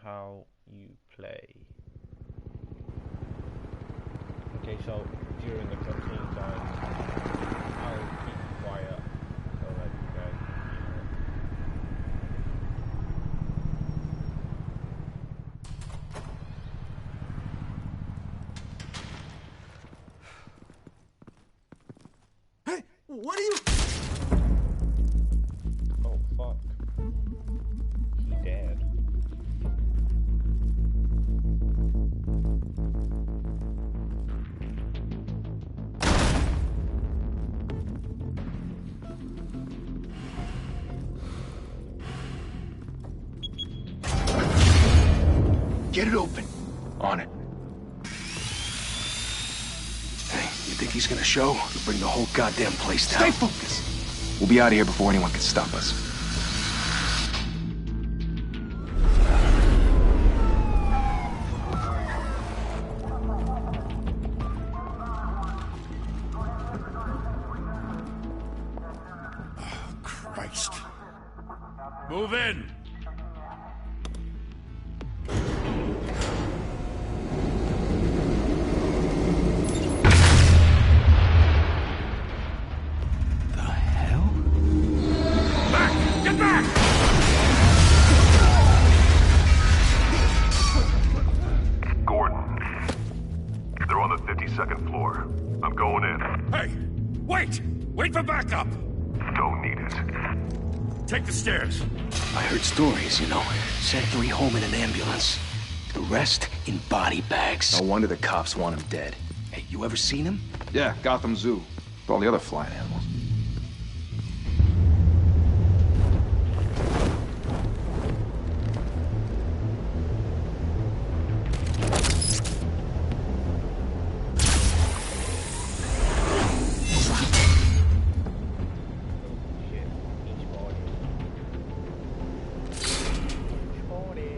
how you play. Okay, so during the cutscene time, I'll keep quiet so that you guys Hey, what are you? Oh fuck. He dead. Get it open. On it. Hey, you think he's gonna show? He'll bring the whole goddamn place down. Stay focused. We'll be out of here before anyone can stop us. Oh, Christ. Move in! The hell? Back! Get back! Gordon. They're on the 52nd floor. I'm going in. Hey! Wait! Wait for backup! Don't need it. Take the stairs. I heard stories, you know. Sent 3 home in an ambulance. The rest in body bags. No wonder the cops want him dead. Hey, you ever seen him? Yeah, Gotham Zoo. With all the other flying animals. Shit. Each body. Each body.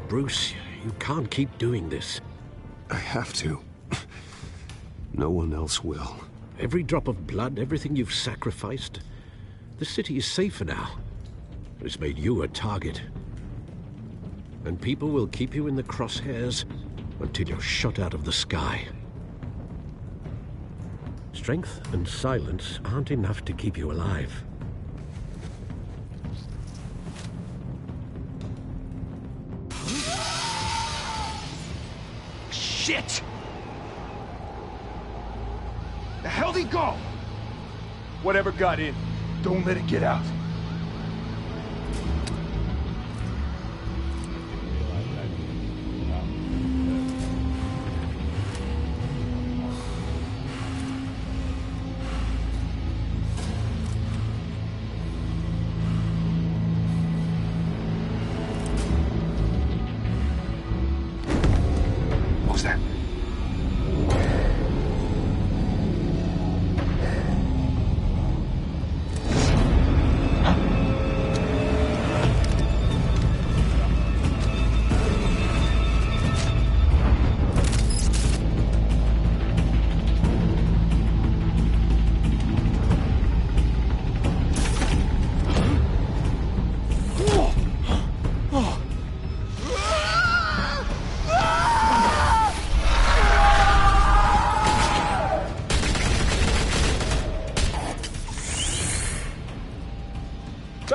Bruce, you can't keep doing this. I have to. No one else will. Every drop of blood, everything you've sacrificed. The city is safer now. It's made you a target. And people will keep you in the crosshairs until you're shot out of the sky. Strength and silence aren't enough to keep you alive. Shit! The hell'd he go? Whatever got in, Don't let it get out. What was that?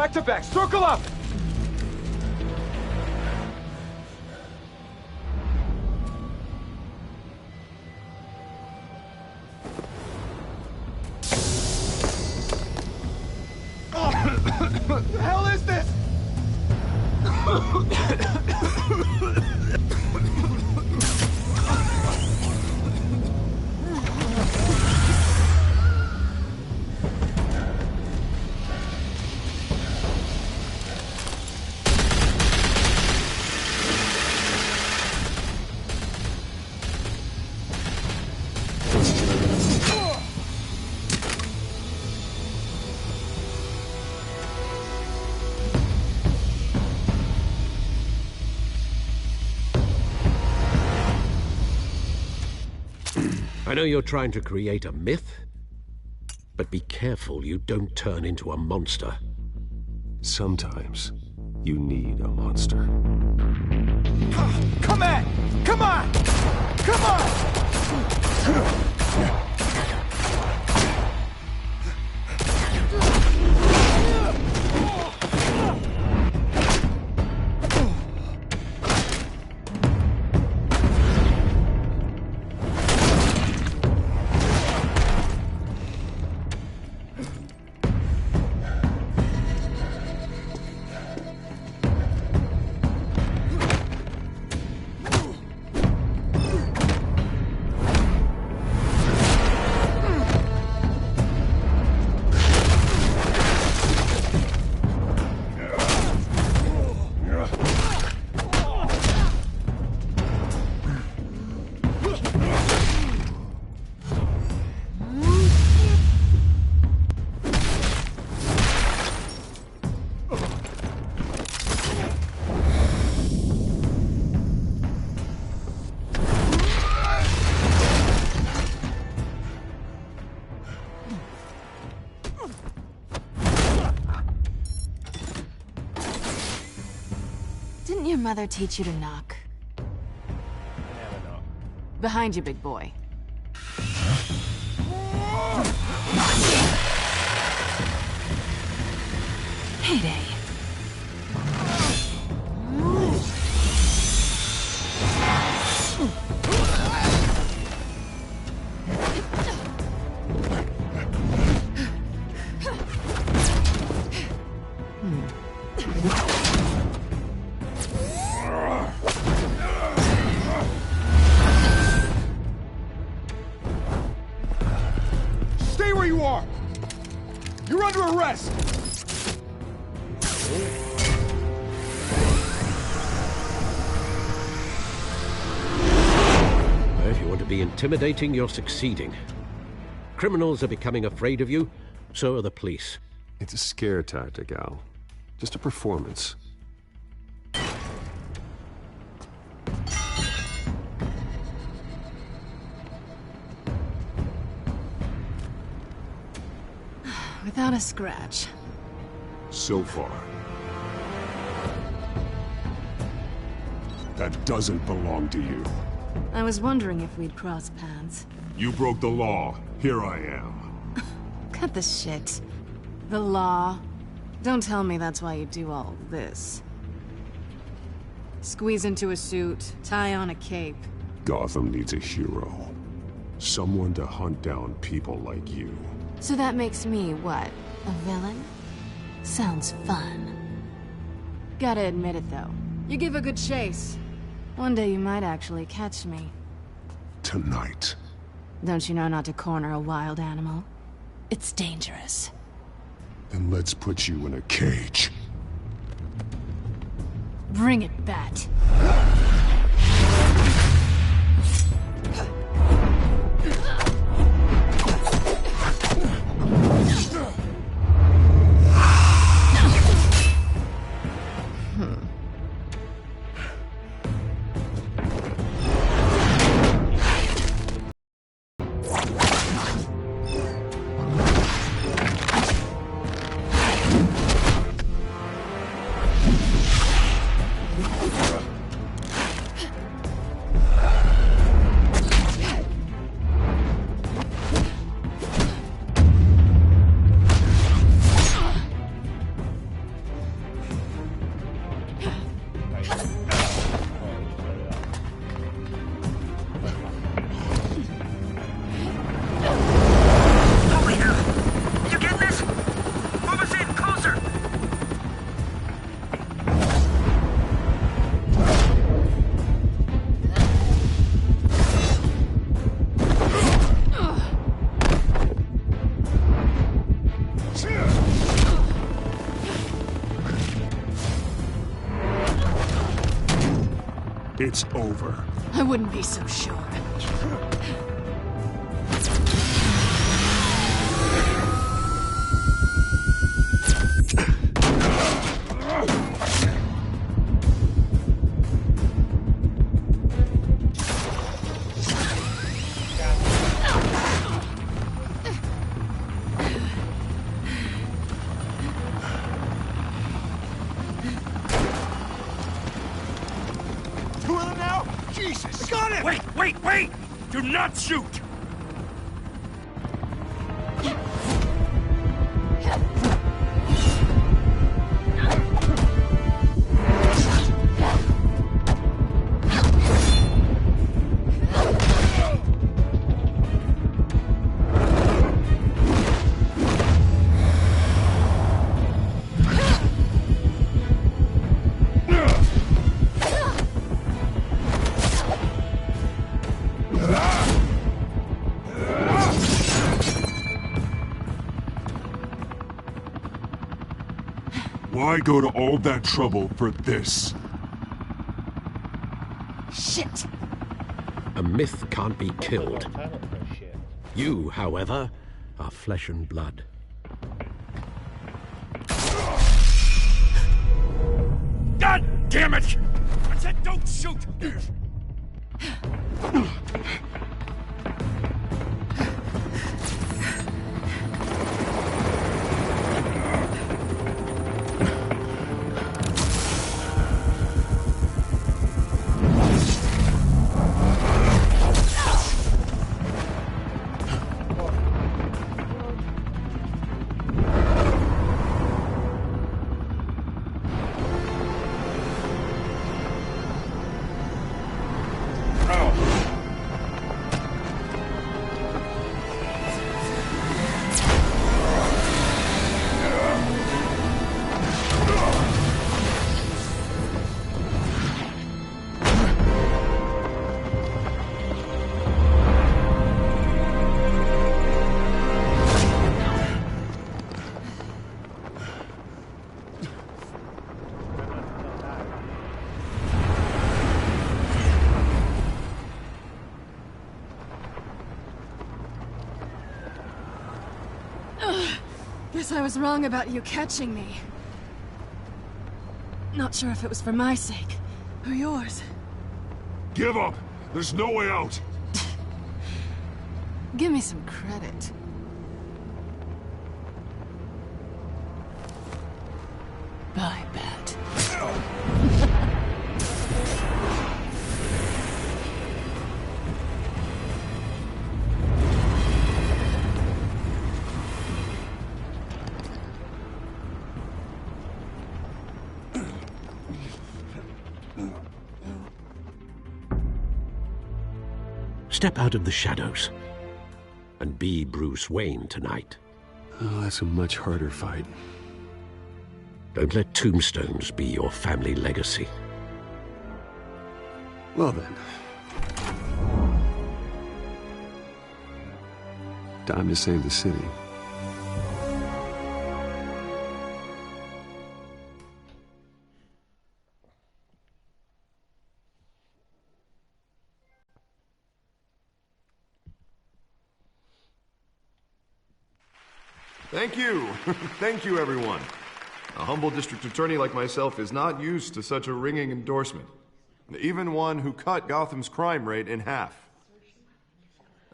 back to back, circle up! What the hell is this? I know you're trying to create a myth, but be careful you don't turn into a monster. Sometimes you need a monster. Come on! Come on! Come on! Didn't your mother teach you to knock? Never not. Behind you, big boy. Heyday. Stay where you are! You're under arrest! If you want to be intimidating, you're succeeding. Criminals are becoming afraid of you, so are the police. It's a scare tactic, Al. Just a performance. Without a scratch. So far. That doesn't belong to you. I was wondering if we'd cross paths. You broke the law. Here I am. Cut the shit. The law. Don't tell me that's why you do all this. Squeeze into a suit, tie on a cape. Gotham needs a hero. Someone to hunt down people like you. So that makes me, what, a villain? Sounds fun. Gotta admit it, though. You give a good chase. One day you might actually catch me. Tonight. Don't you know not to corner a wild animal? It's dangerous. Then let's put you in a cage. Bring it, Bat. It's over. I wouldn't be so sure. not shoot! Why go to all that trouble for this? Shit! A myth can't be killed. Time up for shit. You, however, are flesh and blood. God damn it! I said don't shoot! Guess I was wrong about you catching me. Not sure if it was for my sake, or yours. Give up! There's no way out! Give me some credit. I bet. Step out of the shadows and be Bruce Wayne tonight. Oh, that's a much harder fight. Don't let tombstones be your family legacy. Well then. Time to save the city. Thank you. Thank you, everyone. A humble district attorney like myself is not used to such a ringing endorsement. Even one who cut Gotham's crime rate in half.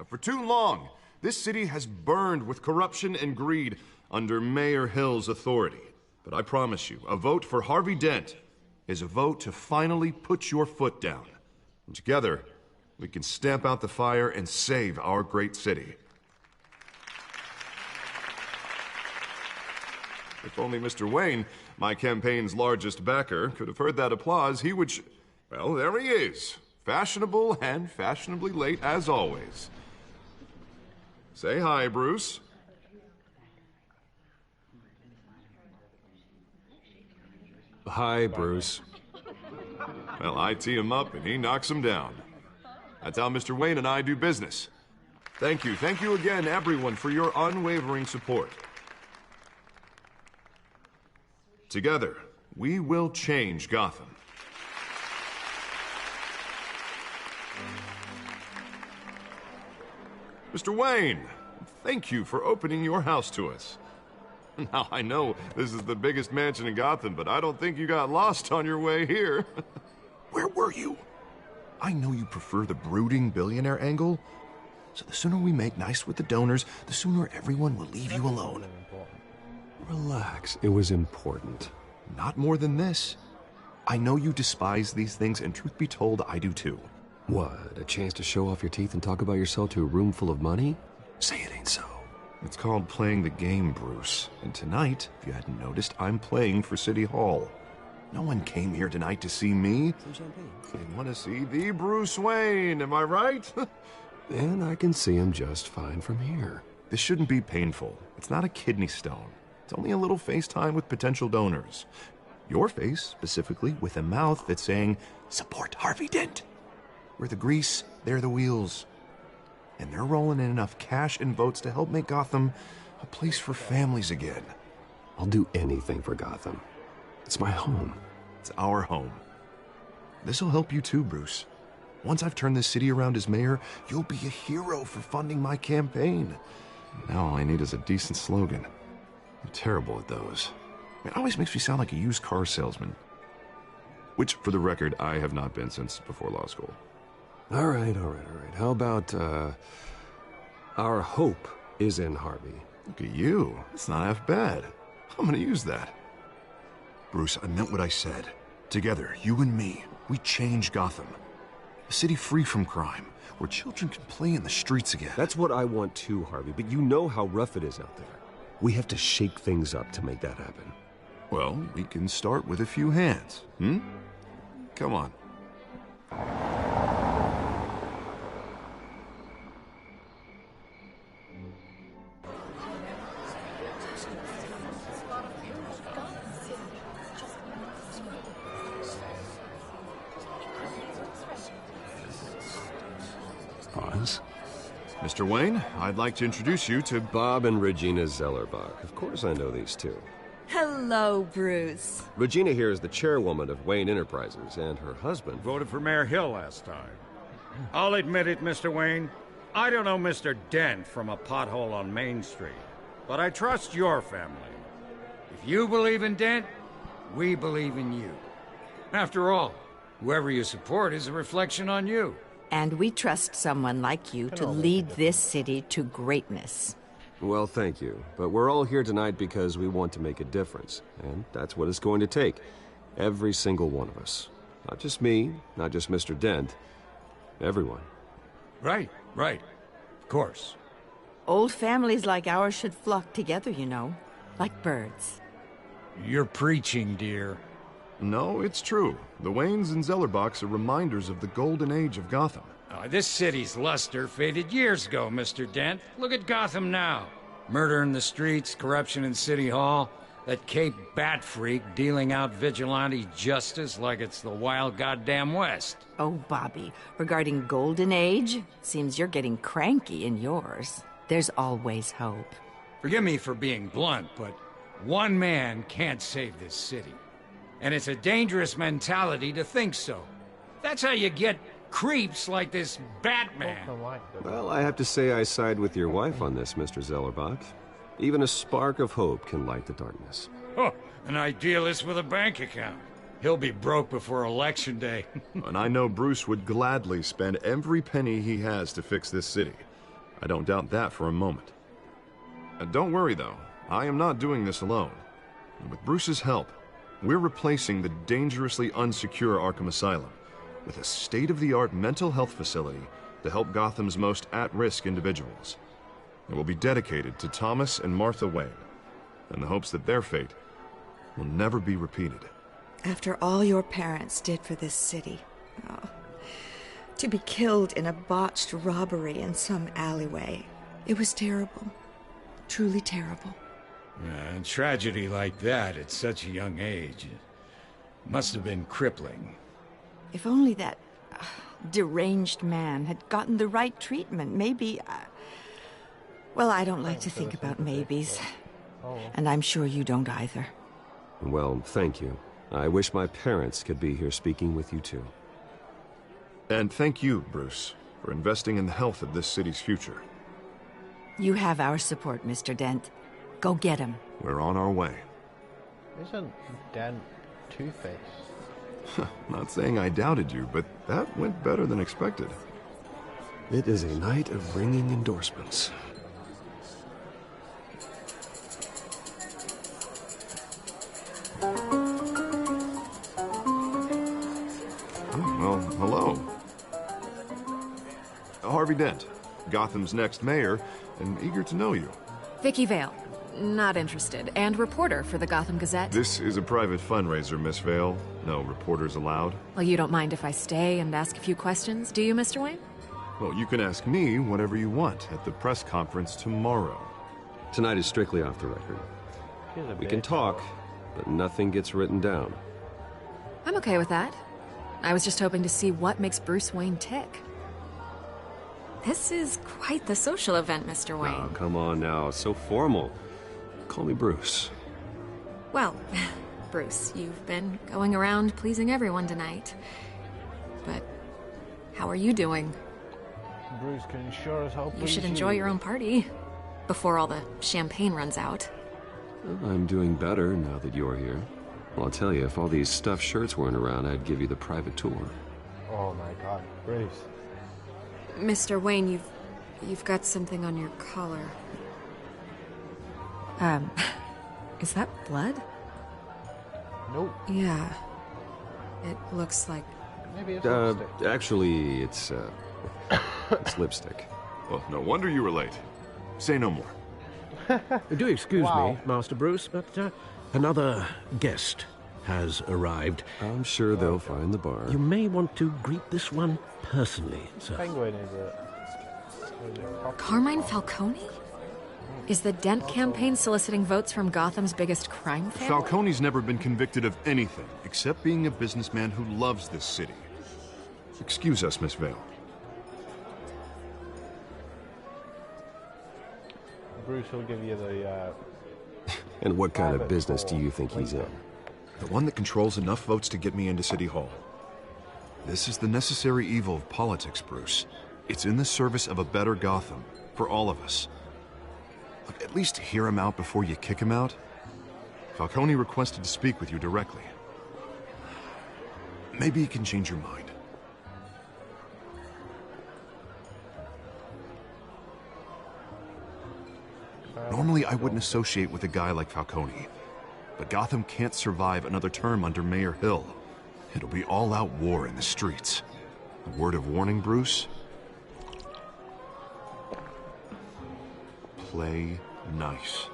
For too long, this city has burned with corruption and greed under Mayor Hill's authority. But I promise you, a vote for Harvey Dent is a vote to finally put your foot down. And together, we can stamp out the fire and save our great city. If only Mr. Wayne, my campaign's largest backer, could have heard that applause, he would well, there he is. Fashionable and fashionably late as always. Say hi, Bruce. Hi, Bruce. Well, I tee him up and he knocks him down. That's how Mr. Wayne and I do business. Thank you. Thank you again, everyone, for your unwavering support. Together, we will change Gotham. Mr. Wayne, thank you for opening your house to us. Now, I know this is the biggest mansion in Gotham, but I don't think you got lost on your way here. Where were you? I know you prefer the brooding billionaire angle, so the sooner we make nice with the donors, the sooner everyone will leave you alone. Relax, it was important. Not more than this. I know you despise these things, and truth be told, I do too. What, a chance to show off your teeth and talk about yourself to a room full of money? Say it ain't so. It's called playing the game, Bruce. And tonight, if you hadn't noticed, I'm playing for City Hall. No one came here tonight to see me. Some champagne. They want to see the Bruce Wayne, am I right? And I can see him just fine from here. This shouldn't be painful. It's not a kidney stone. It's only a little FaceTime with potential donors. Your face, specifically, with a mouth that's saying, support Harvey Dent. We're the grease, they're the wheels. And they're rolling in enough cash and votes to help make Gotham a place for families again. I'll do anything for Gotham. It's my home. It's our home. This'll help you too, Bruce. Once I've turned this city around as mayor, you'll be a hero for funding my campaign. Now all I need is a decent slogan. I'm terrible at those. It always makes me sound like a used car salesman. Which, for the record, I have not been since before law school. All right. How about, our hope is in Harvey? Look at you. That's not half bad. I'm gonna use that. Bruce, I meant what I said. Together, you and me, we change Gotham. A city free from crime, where children can play in the streets again. That's what I want too, Harvey, but you know how rough it is out there. We have to shake things up to make that happen. Well, we can start with a few hands, Come on. Pause. Mr. Wayne, I'd like to introduce you to Bob and Regina Zellerbach. Of course I know these two. Hello, Bruce. Regina here is the chairwoman of Wayne Enterprises, and her husband... Voted for Mayor Hill last time. I'll admit it, Mr. Wayne. I don't know Mr. Dent from a pothole on Main Street, but I trust your family. If you believe in Dent, we believe in you. After all, whoever you support is a reflection on you. And we trust someone like you to lead this city to greatness. Well, thank you. But we're all here tonight because we want to make a difference. And that's what it's going to take. Every single one of us. Not just me, not just Mr. Dent. Everyone. Right. Of course. Old families like ours should flock together, you know. Like birds. You're preaching, dear. No, it's true. The Waynes and Zellerbachs are reminders of the golden age of Gotham. This city's luster faded years ago, Mr. Dent. Look at Gotham now. Murder in the streets, corruption in City Hall, that Cape Bat freak dealing out vigilante justice like it's the wild goddamn West. Oh, Bobby, regarding Golden Age, seems you're getting cranky in yours. There's always hope. Forgive me for being blunt, but one man can't save this city. And it's a dangerous mentality to think so. That's how you get creeps like this Batman. Well, I have to say I side with your wife on this, Mr. Zellerbach. Even a spark of hope can light the darkness. Oh, an idealist with a bank account. He'll be broke before Election Day. And I know Bruce would gladly spend every penny he has to fix this city. I don't doubt that for a moment. Don't worry, though. I am not doing this alone. And with Bruce's help, we're replacing the dangerously unsecure Arkham Asylum with a state-of-the-art mental health facility to help Gotham's most at-risk individuals. It will be dedicated to Thomas and Martha Wayne, in the hopes that their fate will never be repeated. After all your parents did for this city, to be killed in a botched robbery in some alleyway, it was terrible. Truly terrible. A tragedy like that at such a young age must have been crippling. If only that deranged man had gotten the right treatment, maybe... Well, I don't like to think about maybes. And I'm sure you don't either. Well, thank you. I wish my parents could be here speaking with you too. And thank you, Bruce, for investing in the health of this city's future. You have our support, Mr. Dent. Go get him. We're on our way. Isn't Dent Two-Face? Not saying I doubted you, but that went better than expected. It is a night of ringing endorsements. Well, hello. Harvey Dent, Gotham's next mayor, and eager to know you. Vicky Vale. Not interested. And reporter for the Gotham Gazette. This is a private fundraiser, Miss Vale. No reporters allowed. Well, you don't mind if I stay and ask a few questions, do you, Mr. Wayne? Well, you can ask me whatever you want at the press conference tomorrow. Tonight is strictly off the record. We can talk, but nothing gets written down. I'm okay with that. I was just hoping to see what makes Bruce Wayne tick. This is quite the social event, Mr. Wayne. Oh, come on now. So formal. Call me Bruce. Well, Bruce, you've been going around pleasing everyone tonight. But how are you doing? Bruce can sure as hell You should enjoy your own party before all the champagne runs out. I'm doing better now that you're here. Well, I'll tell you, if all these stuffed shirts weren't around, I'd give you the private tour. Oh my god, Bruce. Mr. Wayne, you've got something on your collar. Is that blood? Nope. Yeah. It looks like... Maybe it's lipstick. Actually, it's lipstick. Well, no wonder you were late. Say no more. Do excuse me, Master Bruce, but another guest has arrived. I'm sure they'll find the bar. You may want to greet this one personally, sir. Penguin is it? Carmine Falcone? Is the Dent campaign soliciting votes from Gotham's biggest crime family? Falcone's never been convicted of anything except being a businessman who loves this city. Excuse us, Miss Vale. Bruce will give you the, And what kind of business do you think he's in? The one that controls enough votes to get me into City Hall. This is the necessary evil of politics, Bruce. It's in the service of a better Gotham, for all of us. Look, at least hear him out before you kick him out. Falcone requested to speak with you directly. Maybe he can change your mind. Normally, I wouldn't associate with a guy like Falcone. But Gotham can't survive another term under Mayor Hill. It'll be all-out war in the streets. A word of warning, Bruce? Play nice.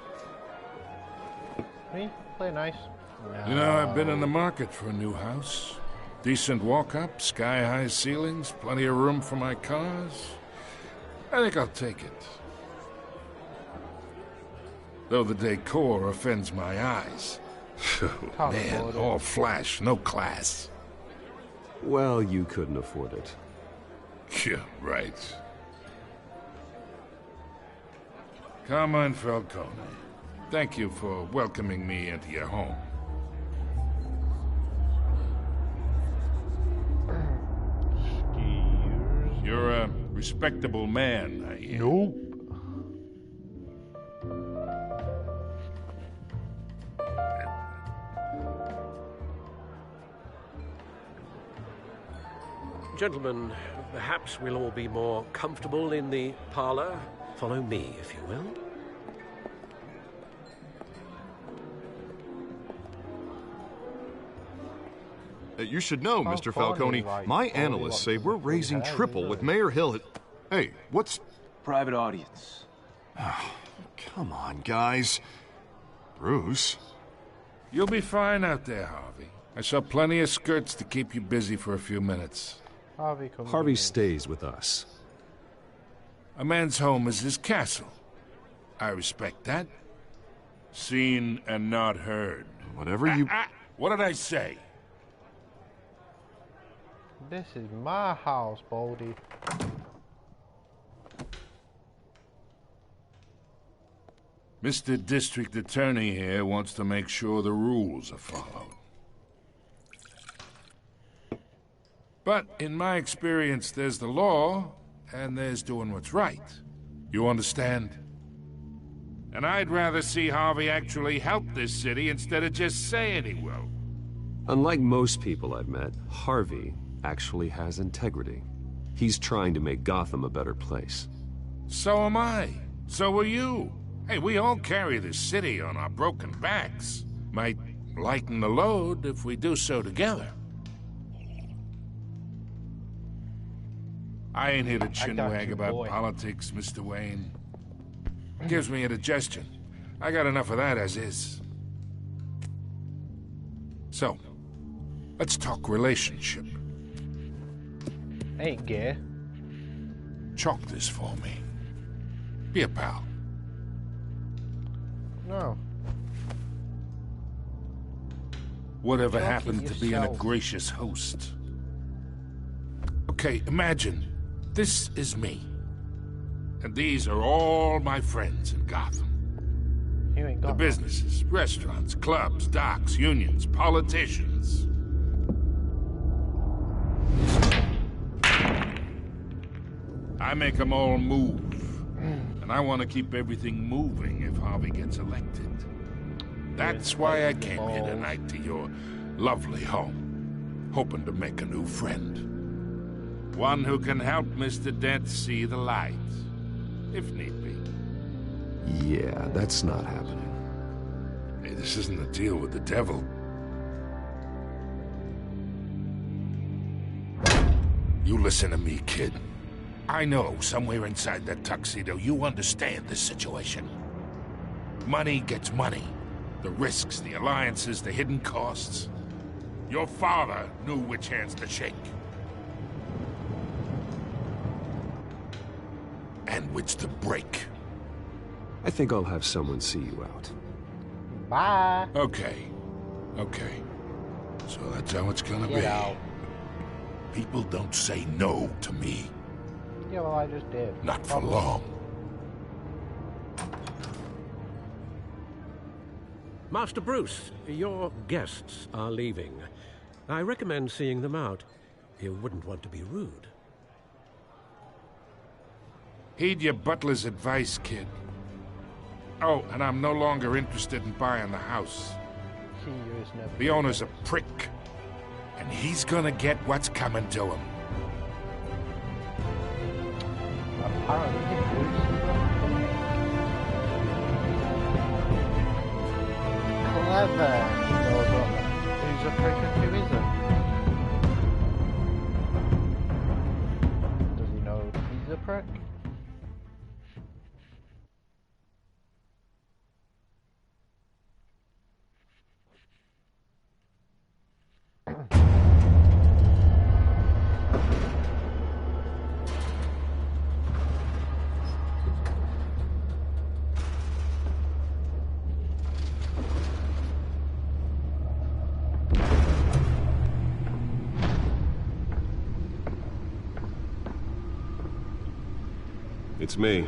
Me? Play nice. You know, I've been in the market for a new house. Decent walk-up, sky-high ceilings, plenty of room for my cars. I think I'll take it. Though the decor offends my eyes. Man, all flash, no class. Well, you couldn't afford it. Yeah, right. Carmine Falcone, thank you for welcoming me into your home. You're a respectable man, I hear. Nope. Gentlemen, perhaps we'll all be more comfortable in the parlor. Follow me, if you will. You should know, Mr. Falcone, my analysts say we're raising triple with Mayor Hill. Hey, what's... Private audience. Oh, come on, guys. Bruce? You'll be fine out there, Harvey. I saw plenty of skirts to keep you busy for a few minutes. Harvey stays with us. A man's home is his castle. I respect that. Seen and not heard. Whatever you... What did I say? This is my house, Baldy. Mr. District Attorney here wants to make sure the rules are followed. But in my experience, there's the law, and there's doing what's right. You understand? And I'd rather see Harvey actually help this city instead of just saying he will. Unlike most people I've met, Harvey actually has integrity. He's trying to make Gotham a better place. So am I. So are you. Hey, we all carry this city on our broken backs. Might lighten the load if we do so together. I ain't here to got chinwag you, about boy. politics, Mr. Wayne. Gives me indigestion. I got enough of that as is. So, let's talk relationship. Ain't gay. Chalk this for me. Be a pal. No. Whatever Chalk it happened to being a yourself. gracious host? Okay, imagine this is me. And these are all my friends in Gotham. You ain't got The much. businesses, restaurants, clubs, docks, unions, politicians. I make them all move. And I want to keep everything moving if Harvey gets elected. That's why I came here tonight to your lovely home, hoping to make a new friend. One who can help Mr. Dent see the light, if need be. Yeah, that's not happening. Hey, this isn't a deal with the devil. You listen to me, kid. I know somewhere inside that tuxedo you understand this situation. Money gets money. The risks, the alliances, the hidden costs. Your father knew which hands to shake. And which to break. I think I'll have someone see you out. Bye. Okay. Okay. So that's how it's gonna Get be. out. People don't say no to me. Yeah, well, I just did. Not for long. Master Bruce, your guests are leaving. I recommend seeing them out. You wouldn't want to be rude. Heed your butler's advice, kid. Oh, and I'm no longer interested in buying the house. See you is never. The owner's a prick. And he's gonna get what's coming to him. Clever. He knows who's a prick and who isn't. Does he know he's a prick? It's me.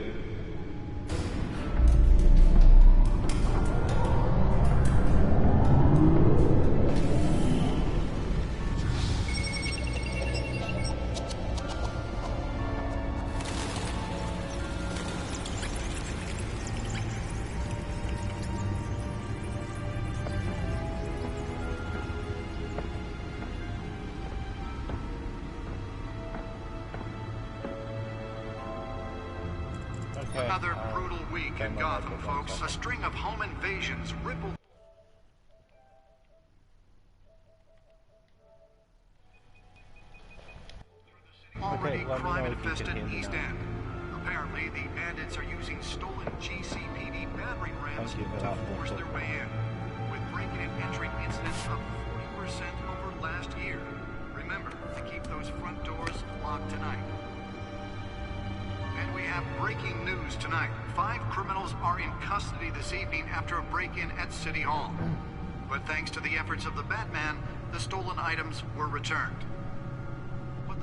Another brutal week in Gotham, folks. A string of home invasions rippled. Already crime-infested East End. Apparently, the bandits are using stolen GCPD battering rams to force their way in, with breaking and entering incidents up 40% over last year. Remember to keep those front doors locked tonight. And we have breaking news tonight. 5 criminals are in custody this evening after a break-in at City Hall. But thanks to the efforts of the Batman, the stolen items were returned.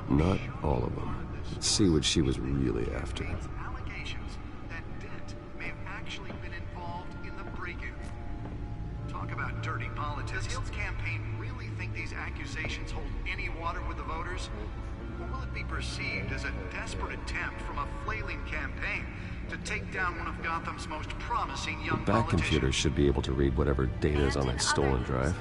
Not all of them. Let's see what she was really after. Allegations that Dent may have actually been involved in the break-in. Talk about dirty politics. Does Hill's campaign really think these accusations hold any water with the voters? Or will it be perceived as a desperate attempt from a flailing campaign to take down one of Gotham's most promising young The back politicians? computer should be able to read whatever data is on that stolen drive.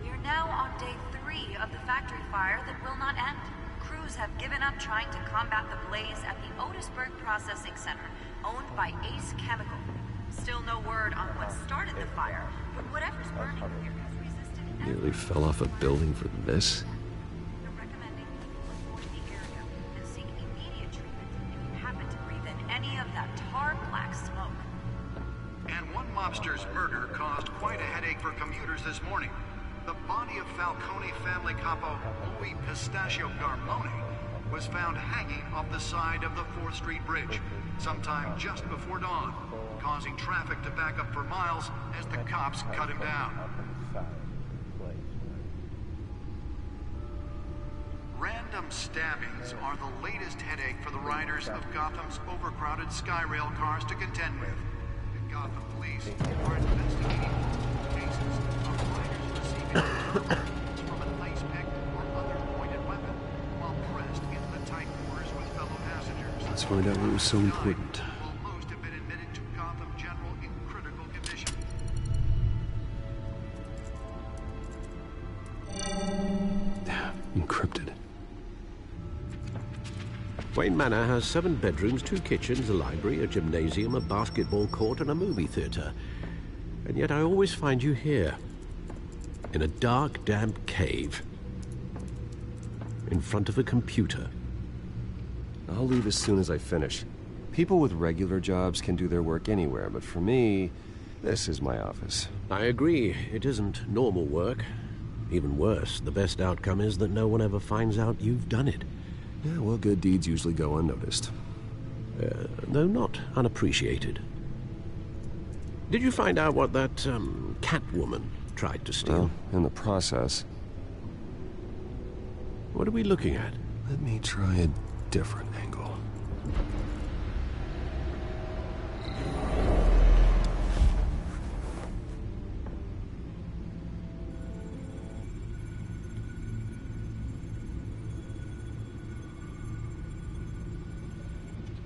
You're now on day 3 of the factory fire that will not end. Crews have given up trying to combat the blaze at the Otisburg Processing Center, owned by Ace Chemical. Still no word on what started the fire, but whatever's burning here has resisted Nearly fell off a building for this? mobster's murder caused quite a headache for commuters this morning. The body of Falcone family capo Louis Pistachio Garmone was found hanging off the side of the 4th Street Bridge sometime just before dawn, causing traffic to back up for miles as the cops cut him down. Random stabbings are the latest headache for the riders of Gotham's overcrowded Skyrail cars to contend with. The Gotham police are investigating cases of riders receiving from an ice pick or other pointed weapon while pressed into the tight quarters with fellow passengers. Let's find out what was so important. While most have been admitted to Gotham General in critical condition. Encrypted. Wayne Manor has 7 bedrooms, 2 kitchens, a library, a gymnasium, a basketball court, and a movie theater. And yet I always find you here, in a dark, damp cave, in front of a computer. I'll leave as soon as I finish. People with regular jobs can do their work anywhere, but for me, this is my office. I agree. It isn't normal work. Even worse, the best outcome is that no one ever finds out you've done it. Yeah, well, good deeds usually go unnoticed. Though not unappreciated. Did you find out what that, Catwoman tried to steal? Well, in the process. What are we looking at? Let me try a different angle.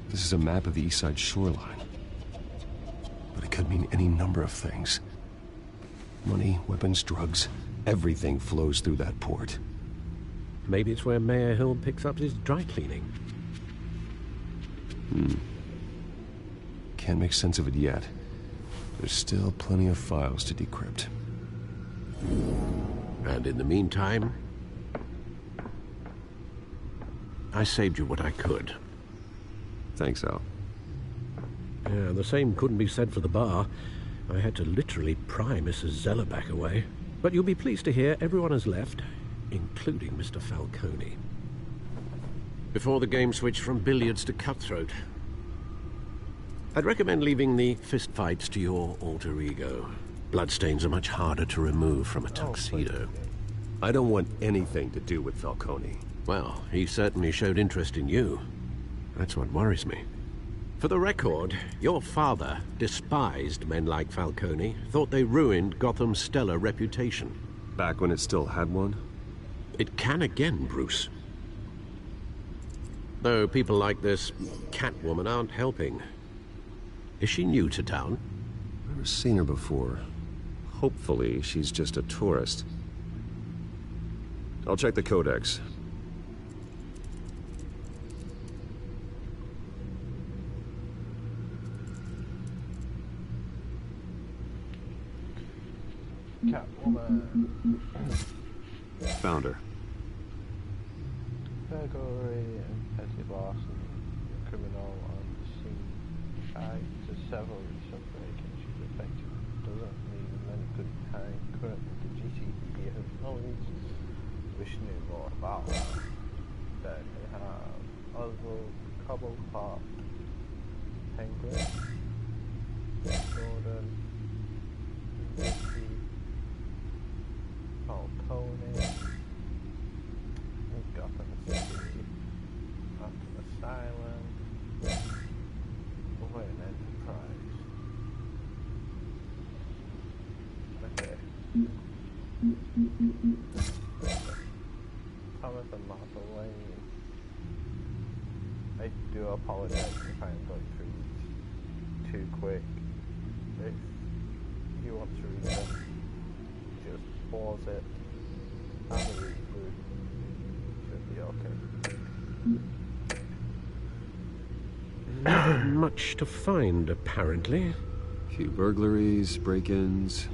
This is a map of the East Side shoreline. But it could mean any number of things. Money, weapons, drugs, everything flows through that port. Maybe it's where Mayor Hill picks up his dry cleaning. Can't make sense of it yet. There's still plenty of files to decrypt. And in the meantime, I saved you what I could. Thanks, Al. Yeah, the same couldn't be said for the bar. I had to literally pry Mrs. Zeller back away. But you'll be pleased to hear everyone has left, including Mr. Falcone. Before the game switched from billiards to cutthroat. I'd recommend leaving the fistfights to your alter ego. Bloodstains are much harder to remove from a tuxedo. I don't want anything to do with Falcone. Well, he certainly showed interest in you. That's what worries me. For the record, your father despised men like Falcone, thought they ruined Gotham's stellar reputation. Back when it still had one? It can again, Bruce. Though people like this Catwoman aren't helping. Is she new to town? Never seen her before. Hopefully, she's just a tourist. I'll check the codex. Catwoman. Found her. Burglary and petty larceny. Criminal on the scene. Tried to several recent break-ins she's affected. Doesn't mean men could hang current with the GCPD has knowledge. Wish knew more about her. Then they have Oswald Cobblepot, Penguin, Jordan, Vicky, Falcone, Gotham City, Arkham Asylum, Wayne Enterprise. Okay. Thomas and Martha Wayne. I do apologize if I'm going through too quick. If you want to read them, just pause it and read through. Should be okay. Not much to find, apparently. Few burglaries, break-ins.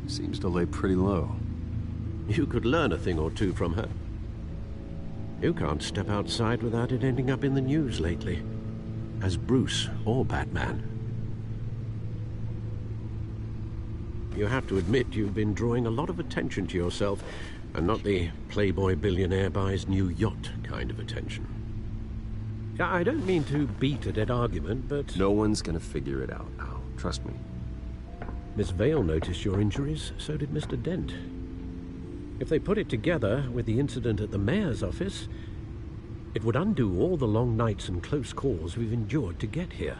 Seems to lay pretty low. You could learn a thing or two from her. You can't step outside without it ending up in the news lately. As Bruce or Batman. you have to admit you've been drawing a lot of attention to yourself, and not the playboy billionaire buys new yacht kind of attention. I don't mean to beat a dead argument, but... No one's gonna figure it out, Al. Trust me. Miss Vale noticed your injuries, so did Mr. Dent. If they put it together with the incident at the mayor's office, it would undo all the long nights and close calls we've endured to get here.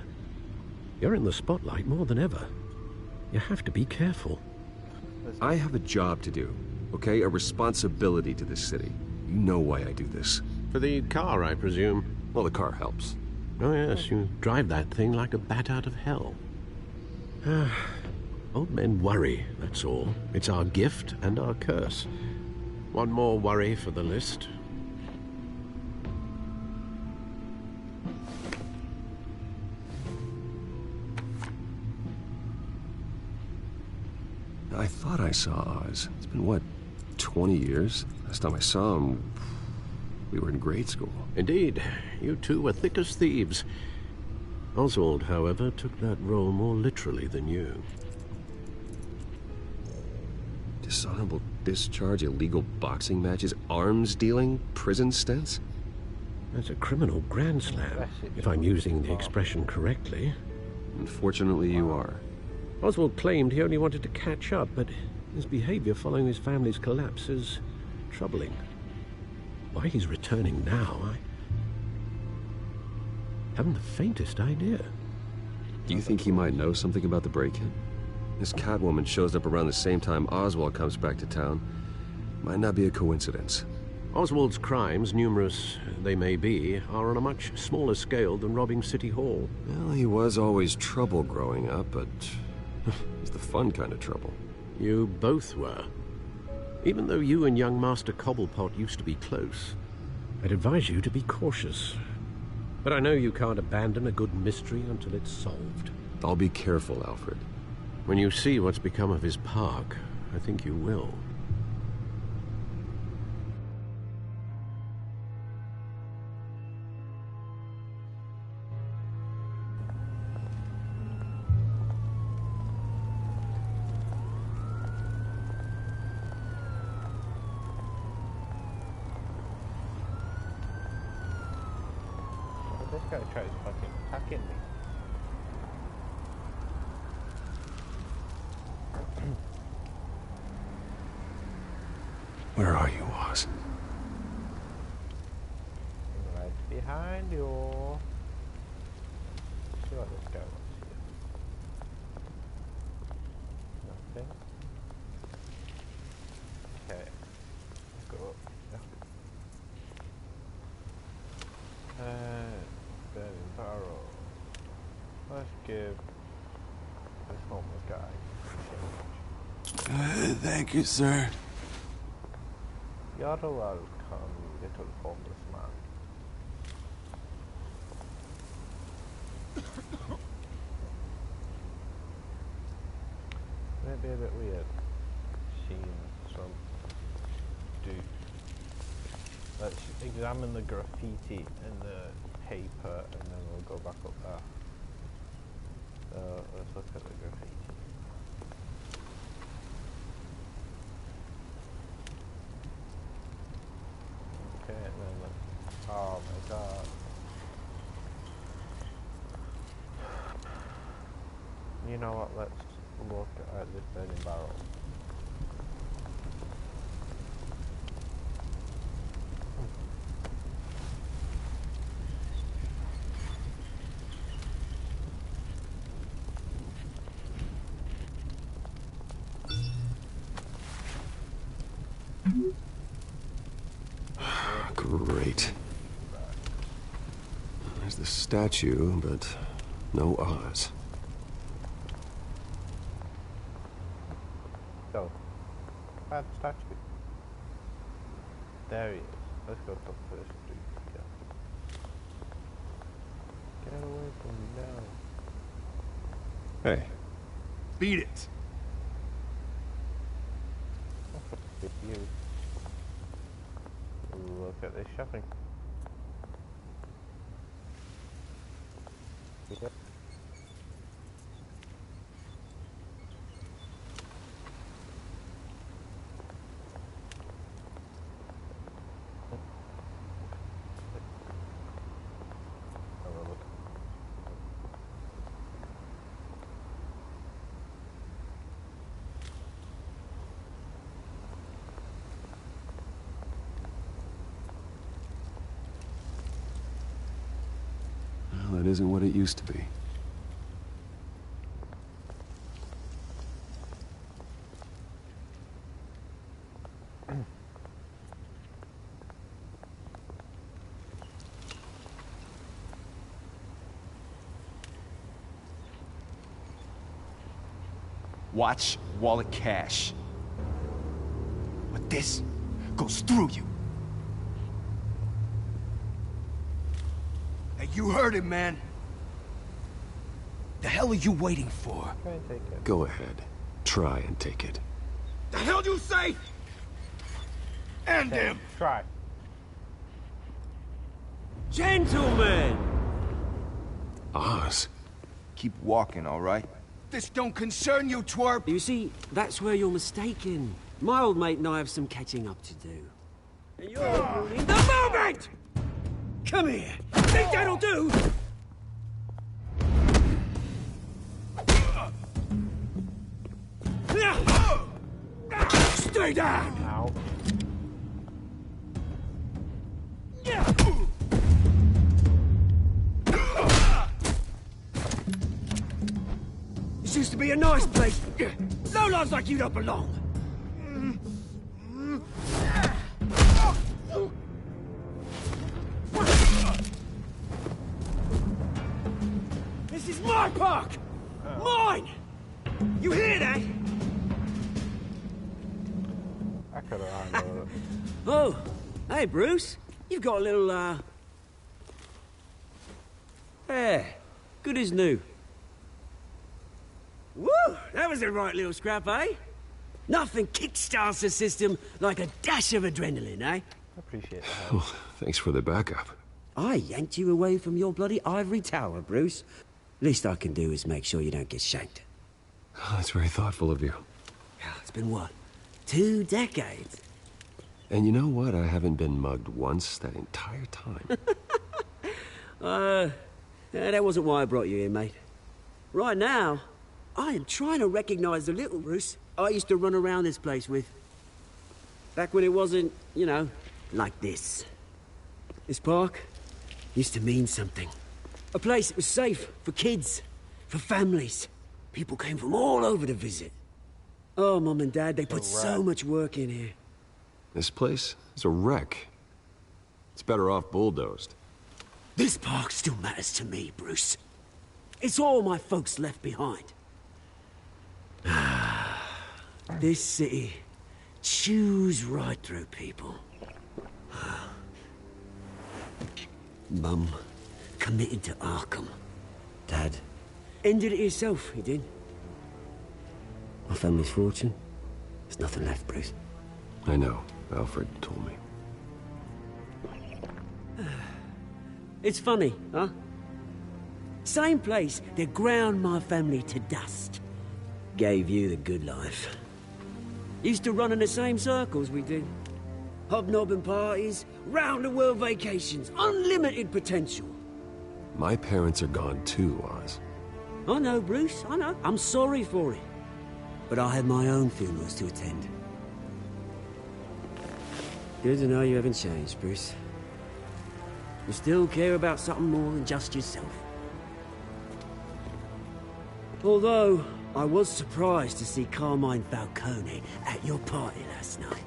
You're in the spotlight more than ever. You have to be careful. I have a job to do, okay? A responsibility to this city. You know why I do this. For the car, I presume? Well, the car helps. Oh, yes, you drive that thing like a bat out of hell. Old men worry, that's all. It's our gift and our curse. One more worry for the list. I thought I saw Oz. It's been, what, 20 years? Last time I saw him, we were in grade school. Indeed. You two were thick as thieves. Oswald, however, took that role more literally than you. Dishonorable discharge, illegal boxing matches, arms dealing, prison stints? That's a criminal grand slam, if I'm using the expression correctly. Unfortunately, you are. Oswald claimed he only wanted to catch up, but his behavior following his family's collapse is troubling. Why he's returning now, I haven't the faintest idea. Do you think he might know something about the break-in? This Catwoman shows up around the same time Oswald comes back to town. Might not be a coincidence. Oswald's crimes, numerous they may be, are on a much smaller scale than robbing City Hall. Well, he was always trouble growing up, but it's the fun kind of trouble. You both were. Even though you and young Master Cobblepot used to be close, I'd advise you to be cautious. But I know you can't abandon a good mystery until it's solved. I'll be careful, Alfred. When you see what's become of his park, I think you will. This guy tries fucking attacking me. Where are you, Oz? Right behind you. Let's see what this guy wants here. Nothing. Okay. Let's go up. Burning barrel. Let's give this homeless guy change. Thank you, sir. You're welcome, little homeless man. Might be a bit weird seeing some dude. Let's examine the graffiti in the paper and then we'll go back up there. So let's look at the graffiti. Okay, and then oh my god. You know what, let's look at this burning barrel. Great. There's the statue, but no Oz. So, bad statue. There he is. Let's go to the first dude. Yeah. Get away from me now. Hey. Beat it. Good you. Look at this shopping. it isn't what it used to be. Watch wallet cash. But this goes through you. Hey, you heard him, man. The hell are you waiting for? Try and take it. Go ahead. Try and take it. The hell you say? End Okay, him! try. Gentlemen! Oz. Keep walking, all right? This don't concern you, twerp! You see, that's where you're mistaken. My old mate and I have some catching up to do. And you're ruining the moment! Come here! Think that'll do? Stay down! Ow. This used to be a nice place. No lives like you don't belong. This is my park! Mine! You hear that? I could have handled it. Oh, hey, Bruce. You've got a little, Yeah, good as new. Woo! That was a right little scrap, eh? Nothing kickstarts the system like a dash of adrenaline, eh? I appreciate the help. Oh, thanks for the backup. I yanked you away from your bloody ivory tower, Bruce. Least I can do is make sure you don't get shanked. Oh, that's very thoughtful of you. It's been what? 2 decades? And you know what? I haven't been mugged once that entire time. That wasn't why I brought you here, mate. Right now, I am trying to recognize the little Bruce I used to run around this place with. Back when it wasn't, you know, like this. This park used to mean something. A place that was safe for kids, for families. People came from all over to visit. Oh, Mum and Dad, they put so much work in here. This place is a wreck. It's better off bulldozed. This park still matters to me, Bruce. It's all my folks left behind. This city chews right through people. Mum committed to Arkham. Dad ended it himself, he did. My family's fortune, there's nothing left, Bruce. I know. Alfred told me. It's funny, huh? Same place that ground my family to dust. Gave you the good life. Used to run in the same circles we did. Hobnobbing parties, round-the-world vacations, unlimited potential. My parents are gone too, Oz. I know, Bruce, I know. I'm sorry for it. But I had my own funerals to attend. Good to know you haven't changed, Bruce. You still care about something more than just yourself. Although, I was surprised to see Carmine Falcone at your party last night.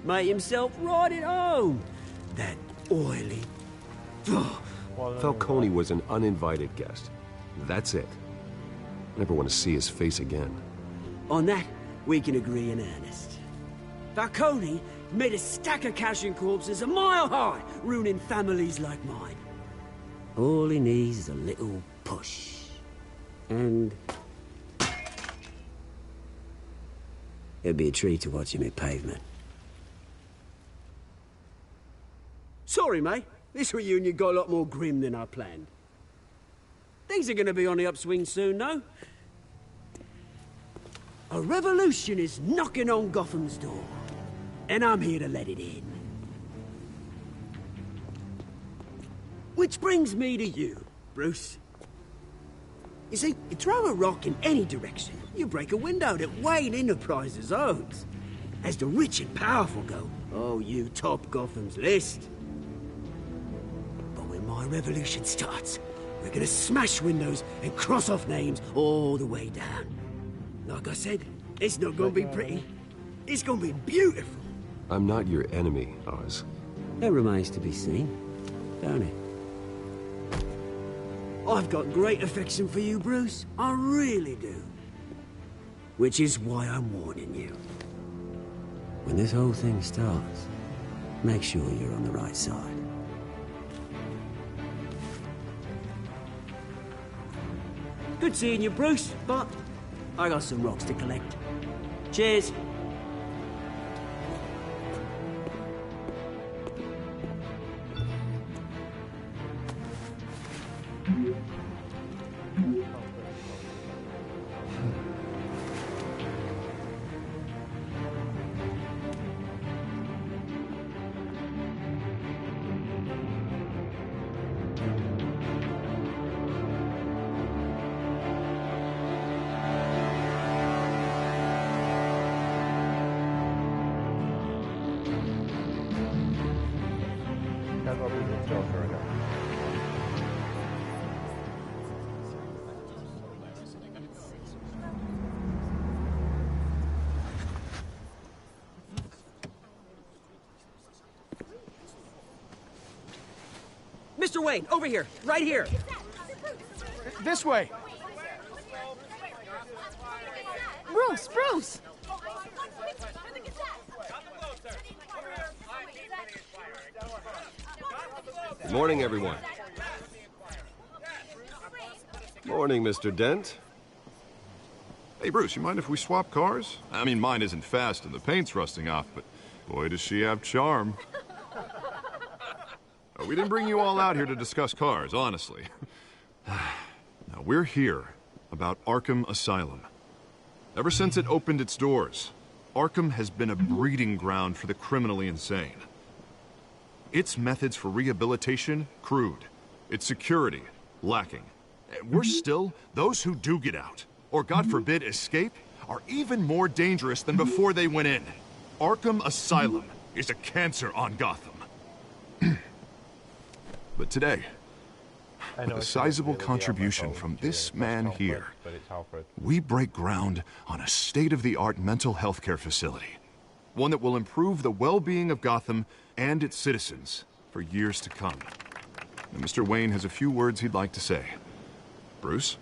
Made himself right at home. That oily... Falcone was an uninvited guest. That's it. Never want to see his face again. On that, we can agree in earnest. Falcone made a stack of cash and corpses a mile high, ruining families like mine. All he needs is a little push. And... it'd be a treat to watch him hit pavement. Sorry, mate. This reunion got a lot more grim than I planned. Things are gonna be on the upswing soon, no? A revolution is knocking on Gotham's door. And I'm here to let it in. Which brings me to you, Bruce. You see, you throw a rock in any direction, you break a window that Wayne Enterprises owns. As the rich and powerful go, oh, you top Gotham's list. But when my revolution starts, we're gonna smash windows and cross off names all the way down. Like I said, it's not gonna be pretty. It's gonna be beautiful. I'm not your enemy, Oz. That remains to be seen, don't it? I've got great affection for you, Bruce. I really do. Which is why I'm warning you. When this whole thing starts, make sure you're on the right side. Good seeing you, Bruce, but I got some rocks to collect. Cheers. Mr. Wayne, over here, right here. This way. Bruce! Good morning, everyone. Morning, Mr. Dent. Hey, Bruce, you mind if we swap cars? I mean, mine isn't fast and the paint's rusting off, but boy, does she have charm. We didn't bring you all out here to discuss cars, honestly. Now, we're here about Arkham Asylum. Ever since it opened its doors, Arkham has been a breeding ground for the criminally insane. Its methods for rehabilitation, crude. Its security, lacking. Worse still, those who do get out, or God forbid escape, are even more dangerous than before they went in. Arkham Asylum is a cancer on Gotham. But today, with a sizable contribution from this man here, we break ground on a state-of-the-art mental health care facility. One that will improve the well-being of Gotham and its citizens for years to come. And Mr. Wayne has a few words he'd like to say. Bruce?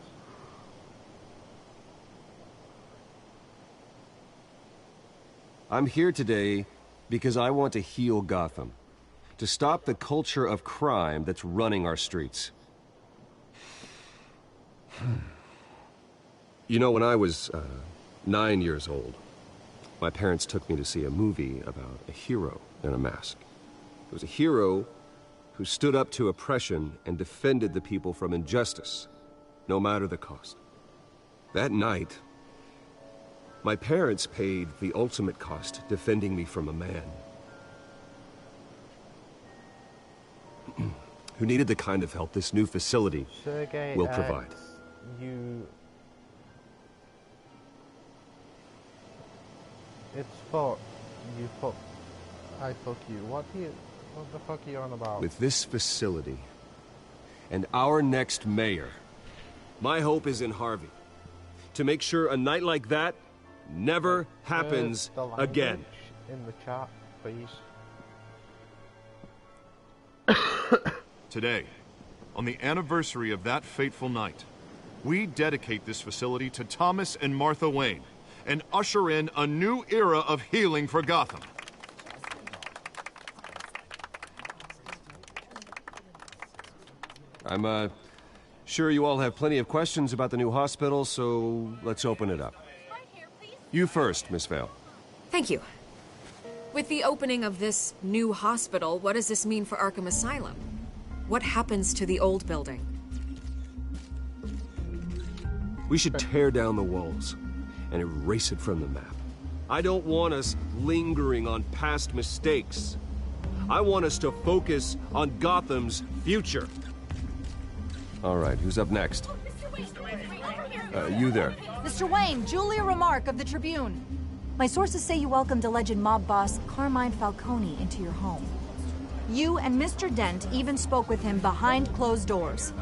I'm here today because I want to heal Gotham. To stop the culture of crime that's running our streets. You know, when I was 9 years old, my parents took me to see a movie about a hero in a mask. It was a hero who stood up to oppression and defended the people from injustice, no matter the cost. That night, my parents paid the ultimate cost defending me from a man who needed the kind of help this new facility will provide. It's fuck. You fuck. I fuck you. What the fuck are you on about? With this facility and our next mayor, my hope is in Harvey. To make sure a night like that never happens again. In the chat, please. Today, on the anniversary of that fateful night, we dedicate this facility to Thomas and Martha Wayne and usher in a new era of healing for Gotham. I'm sure you all have plenty of questions about the new hospital, so let's open it up. You first, Miss Vale. Thank you. With the opening of this new hospital, what does this mean for Arkham Asylum? What happens to the old building? We should tear down the walls and erase it from the map. I don't want us lingering on past mistakes. I want us to focus on Gotham's future. All right, who's up next? You there. Mr. Wayne, Julia Remark of the Tribune. My sources say you welcomed alleged mob boss Carmine Falcone into your home. You and Mr. Dent even spoke with him behind closed doors.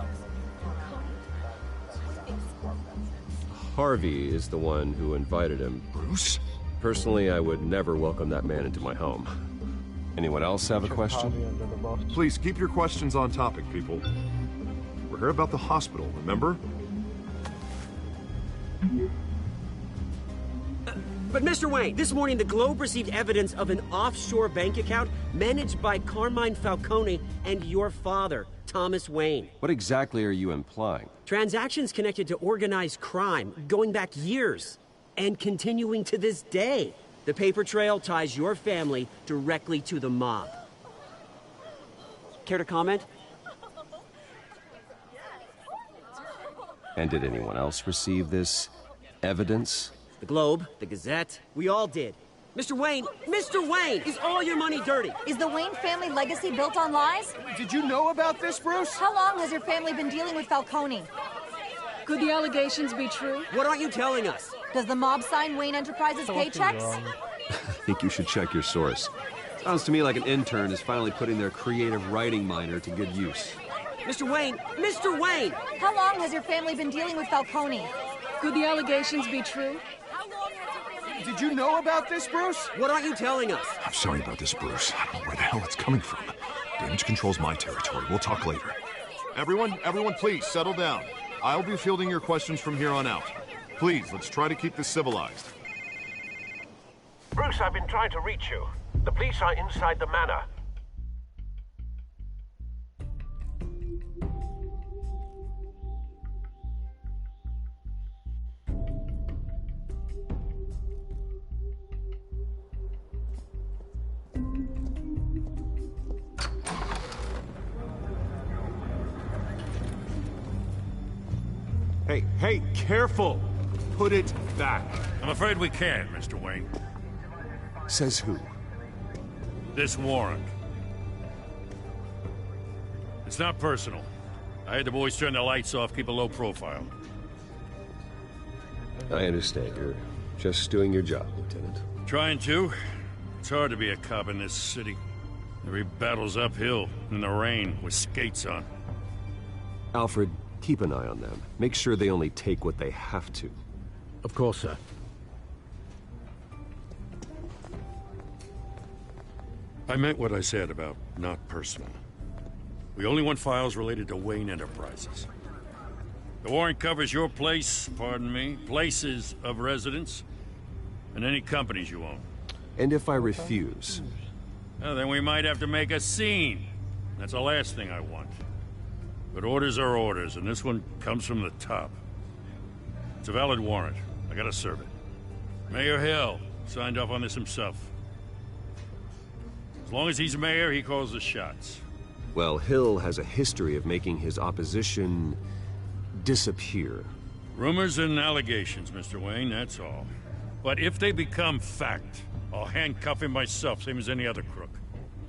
Harvey is the one who invited him. Bruce? Personally, I would never welcome that man into my home. Anyone else have a question? Please keep your questions on topic, people. We're here about the hospital, remember? But Mr. Wayne, this morning the Globe received evidence of an offshore bank account managed by Carmine Falcone and your father, Thomas Wayne. What exactly are you implying? Transactions connected to organized crime going back years and continuing to this day. The paper trail ties your family directly to the mob. Care to comment? And did anyone else receive this evidence? The Globe, the Gazette, we all did. Mr. Wayne, is all your money dirty? Is the Wayne family legacy built on lies? Did you know about this, Bruce? How long has your family been dealing with Falcone? Could the allegations be true? What aren't you telling us? Does the mob sign Wayne Enterprises paychecks? I think you should check your source. Sounds to me like an intern is finally putting their creative writing minor to good use. Mr. Wayne! How long has your family been dealing with Falcone? Could the allegations be true? Did you know about this, Bruce? What aren't you telling us? I'm sorry about this, Bruce. I don't know where the hell it's coming from. Damage control's my territory. We'll talk later. Everyone, please, settle down. I'll be fielding your questions from here on out. Please, let's try to keep this civilized. Bruce, I've been trying to reach you. The police are inside the manor. Hey, careful! Put it back. I'm afraid we can't, Mr. Wayne. Says who? This warrant. It's not personal. I had the boys turn the lights off, keep a low profile. I understand. You're just doing your job, Lieutenant. Trying to. It's hard to be a cop in this city. Every battle's uphill, in the rain, with skates on. Alfred, keep an eye on them. Make sure they only take what they have to. Of course, sir. I meant what I said about not personal. We only want files related to Wayne Enterprises. The warrant covers your place, pardon me, places of residence, and any companies you own. And if I refuse? Well, then we might have to make a scene. That's the last thing I want. But orders are orders, and this one comes from the top. It's a valid warrant. I gotta serve it. Mayor Hill signed off on this himself. As long as he's mayor, he calls the shots. Well, Hill has a history of making his opposition disappear. Rumors and allegations, Mr. Wayne, that's all. But if they become fact, I'll handcuff him myself, same as any other crook.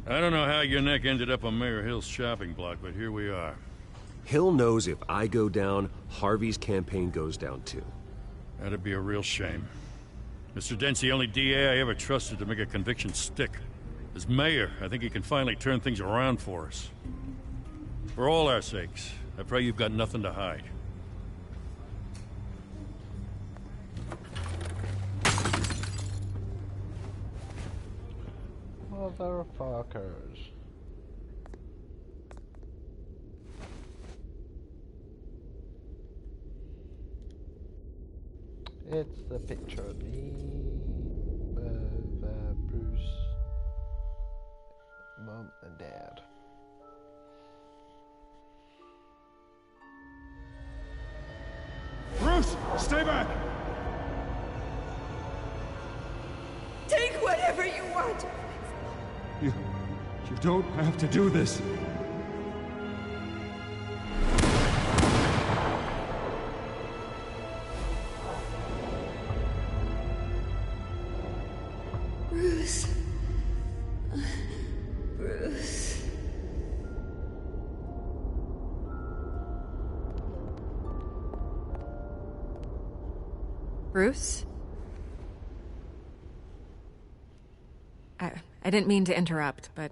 I don't know how your neck ended up on Mayor Hill's shopping block, but here we are. Hill knows if I go down, Harvey's campaign goes down too. That'd be a real shame. Mr. Dent's the only DA I ever trusted to make a conviction stick. As mayor, I think he can finally turn things around for us. For all our sakes, I pray you've got nothing to hide. Motherfuckers. It's the picture of me with Bruce, Mom and Dad. Bruce, stay back! Take whatever you want. You don't have to do this. Bruce. Bruce. Bruce? I didn't mean to interrupt, but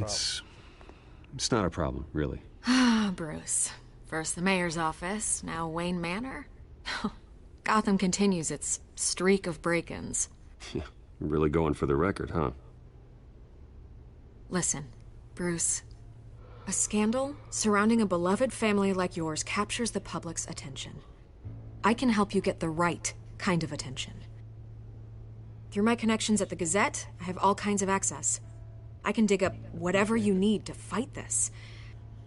It's not a problem, really. Ah, Bruce. First the mayor's office, now Wayne Manor. Gotham continues its streak of break-ins. Yeah, really going for the record, huh? Listen, Bruce. A scandal surrounding a beloved family like yours captures the public's attention. I can help you get the right kind of attention. Through my connections at the Gazette, I have all kinds of access. I can dig up whatever you need to fight this.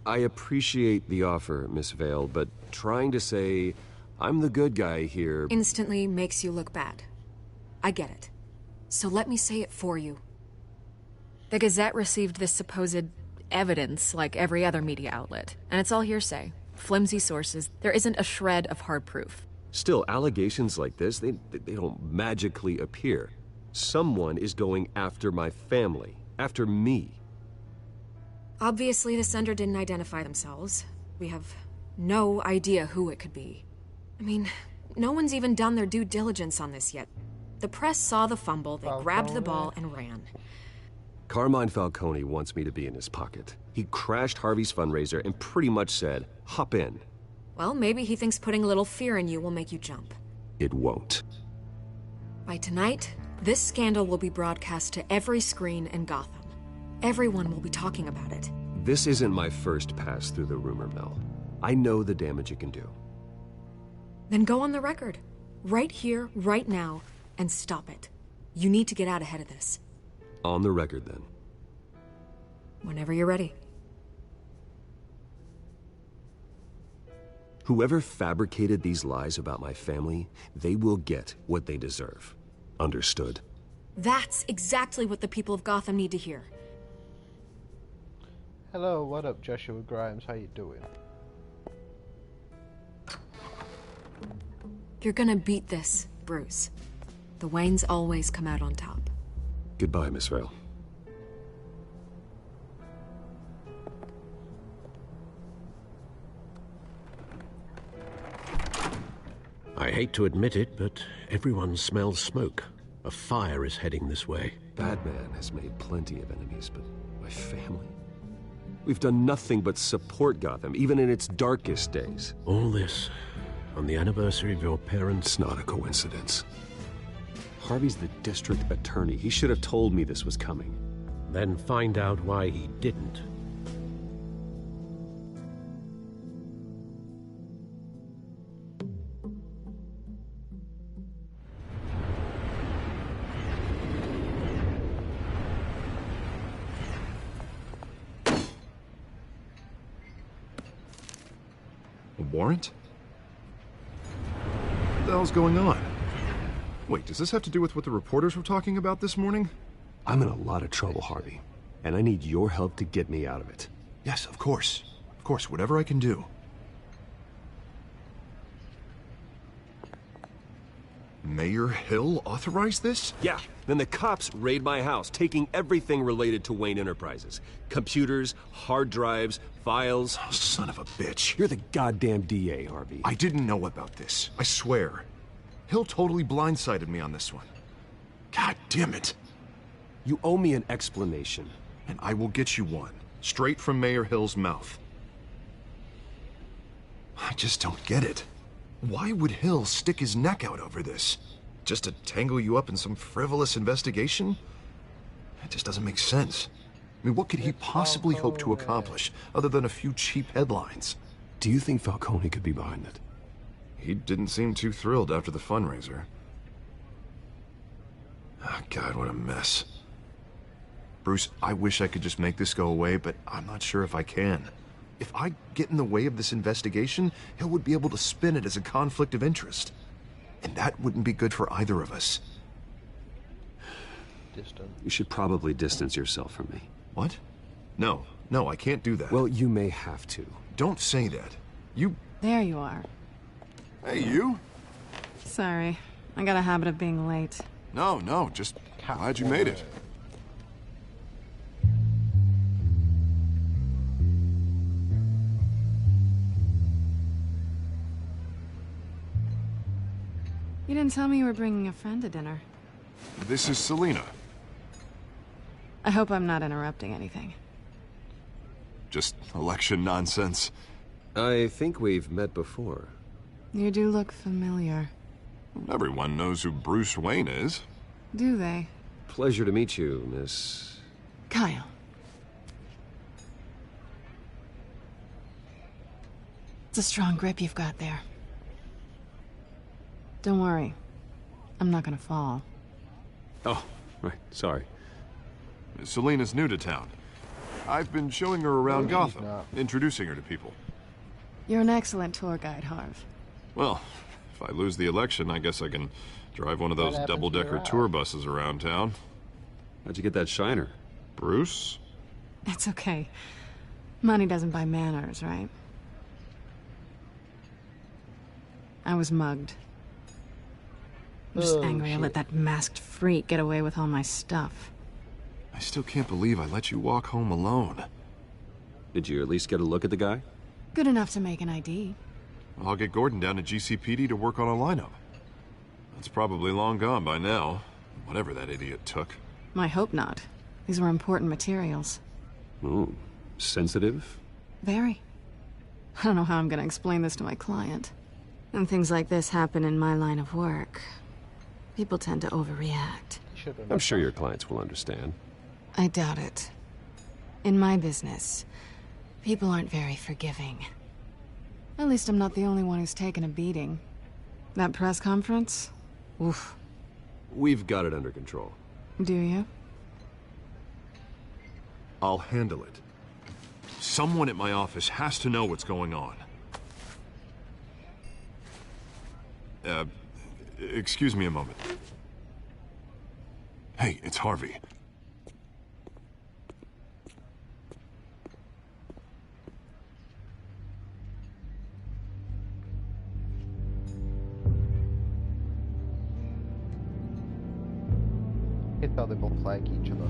I appreciate the offer, Miss Vale, but trying to say I'm the good guy here instantly makes you look bad. I get it. So let me say it for you. The Gazette received this supposed evidence like every other media outlet, and it's all hearsay. Flimsy sources. There isn't a shred of hard proof. Still, allegations like this, they don't magically appear. Someone is going after my family, after me. Obviously, the sender didn't identify themselves. We have no idea who it could be. I mean, no one's even done their due diligence on this yet. The press saw the fumble, they grabbed the ball and ran. Carmine Falcone wants me to be in his pocket. He crashed Harvey's fundraiser and pretty much said, hop in. Well, maybe he thinks putting a little fear in you will make you jump. It won't. By tonight, this scandal will be broadcast to every screen in Gotham. Everyone will be talking about it. This isn't my first pass through the rumor mill. I know the damage it can do. Then go on the record. Right here, right now, and stop it. You need to get out ahead of this. On the record, then. Whenever you're ready. Whoever fabricated these lies about my family, they will get what they deserve. Understood? That's exactly what the people of Gotham need to hear. Hello, what up, Joshua Grimes? How you doing? You're gonna beat this, Bruce. The Waynes always come out on top. Goodbye, Miss Vale. I hate to admit it, but everyone smells smoke. A fire is heading this way. Batman has made plenty of enemies, but my family? We've done nothing but support Gotham, even in its darkest days. All this on the anniversary of your parents'... It's not a coincidence. Harvey's the district attorney. He should have told me this was coming. Then find out why he didn't. A warrant? What the hell's going on? Wait, does this have to do with what the reporters were talking about this morning? I'm in a lot of trouble, Harvey, and I need your help to get me out of it. Yes, of course. Of course, whatever I can do. Mayor Hill authorized this? Yeah, then the cops raid my house, taking everything related to Wayne Enterprises. Computers, hard drives, files. Oh, son of a bitch. You're the goddamn DA, Harvey. I didn't know about this. I swear. Hill totally blindsided me on this one. God damn it. You owe me an explanation. And I will get you one. Straight from Mayor Hill's mouth. I just don't get it. Why would Hill stick his neck out over this? Just to tangle you up in some frivolous investigation? It just doesn't make sense. I mean, what could he possibly hope to accomplish other than a few cheap headlines? Do you think Falcone could be behind it? He didn't seem too thrilled after the fundraiser. Oh, God, what a mess. Bruce, I wish I could just make this go away, but I'm not sure if I can. If I get in the way of this investigation, Hill would be able to spin it as a conflict of interest. And that wouldn't be good for either of us. Distant. You should probably distance yourself from me. What? No, I can't do that. Well, you may have to. Don't say that. You... There you are. Hey, you? Sorry. I got a habit of being late. No, just glad you made it. You didn't tell me you were bringing a friend to dinner. This is Selena. I hope I'm not interrupting anything. Just election nonsense. I think we've met before. You do look familiar. Everyone knows who Bruce Wayne is. Do they? Pleasure to meet you, Miss... Kyle. It's a strong grip you've got there. Don't worry. I'm not gonna fall. Oh, right. Sorry. Selena's new to town. I've been showing her around Gotham, introducing her to people. You're an excellent tour guide, Harv. Well, if I lose the election, I guess I can drive one of those double-decker tour buses around town. How'd you get that shiner? Bruce? It's okay. Money doesn't buy manners, right? I was mugged. I'm just angry I let that masked freak get away with all my stuff. I still can't believe I let you walk home alone. Did you at least get a look at the guy? Good enough to make an ID. I'll get Gordon down to GCPD to work on a lineup. That's probably long gone by now, whatever that idiot took. I hope not. These were important materials. Ooh, sensitive? Very. I don't know how I'm gonna explain this to my client. When things like this happen in my line of work, people tend to overreact. I'm sure your clients will understand. I doubt it. In my business, people aren't very forgiving. At least I'm not the only one who's taken a beating. That press conference? Oof. We've got it under control. Do you? I'll handle it. Someone at my office has to know what's going on. Excuse me a moment. Hey, it's Harvey. I thought they both like each other.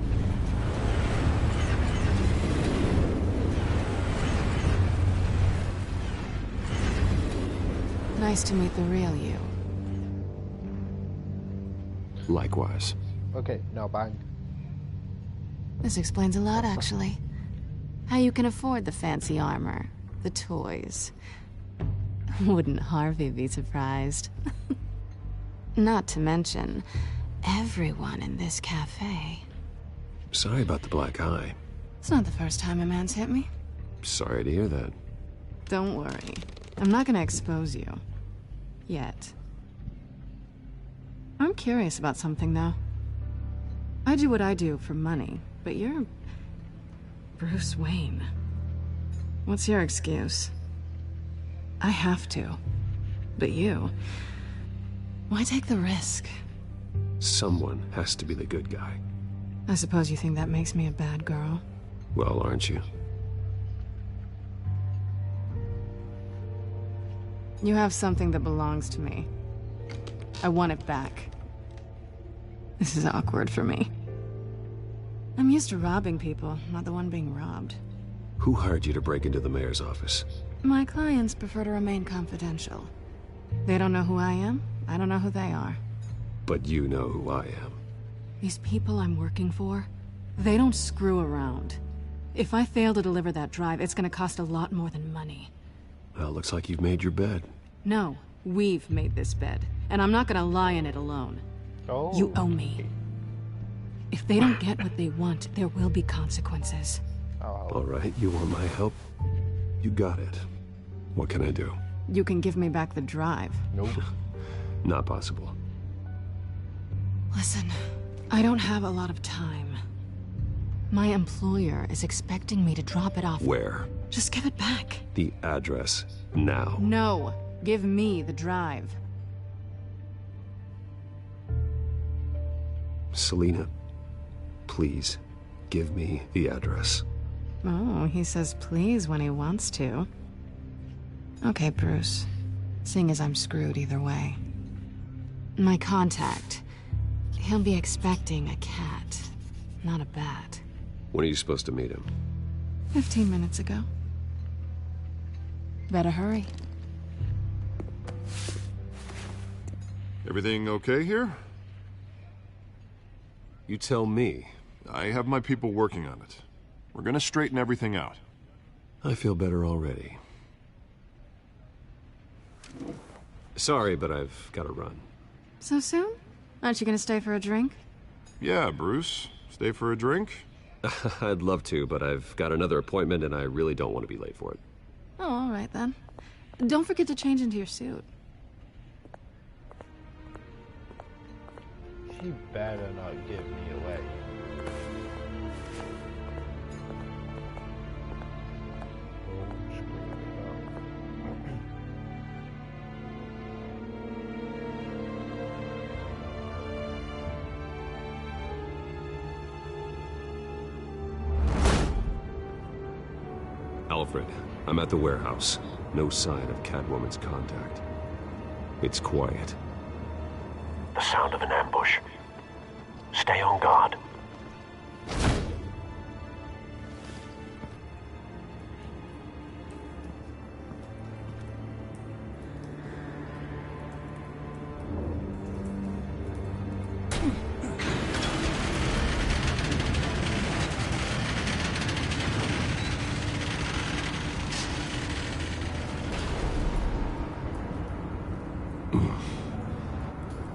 Nice to meet the real you. Likewise. Okay, now bang. This explains a lot, actually. How you can afford the fancy armor, the toys. Wouldn't Harvey be surprised? Not to mention, everyone in this cafe. Sorry about the black eye. It's not the first time a man's hit me. Sorry to hear that. Don't worry. I'm not gonna expose you. Yet. I'm curious about something, though. I do what I do for money, but you're... Bruce Wayne. What's your excuse? I have to. But you... Why take the risk? Someone has to be the good guy. I suppose you think that makes me a bad girl? Well, aren't you? You have something that belongs to me. I want it back. This is awkward for me. I'm used to robbing people, not the one being robbed. Who hired you to break into the mayor's office? My clients prefer to remain confidential. They don't know who I am, I don't know who they are. But you know who I am. These people I'm working for, they don't screw around. If I fail to deliver that drive, it's gonna cost a lot more than money. Well, looks like you've made your bed. No, we've made this bed, and I'm not gonna lie in it alone. Oh. You owe me. If they don't get what they want, there will be consequences. All right, you want my help? You got it. What can I do? You can give me back the drive. Nope. Not possible. Listen, I don't have a lot of time. My employer is expecting me to drop it off. Where? Just give it back. The address, now. No, give me the drive. Selina, please, give me the address. Oh, he says please when he wants to. Okay, Bruce. Seeing as I'm screwed either way. My contact. He'll be expecting a cat, not a bat. When are you supposed to meet him? 15 minutes ago. Better hurry. Everything okay here? You tell me. I have my people working on it. We're gonna straighten everything out. I feel better already. Sorry, but I've got to run. So soon? Aren't you gonna stay for a drink? Yeah, Bruce. Stay for a drink? I'd love to, but I've got another appointment and I really don't want to be late for it. Oh, all right then. Don't forget to change into your suit. She better not give me away. Alfred, I'm at the warehouse. No sign of Catwoman's contact. It's quiet. The sound of an ambush. Stay on guard.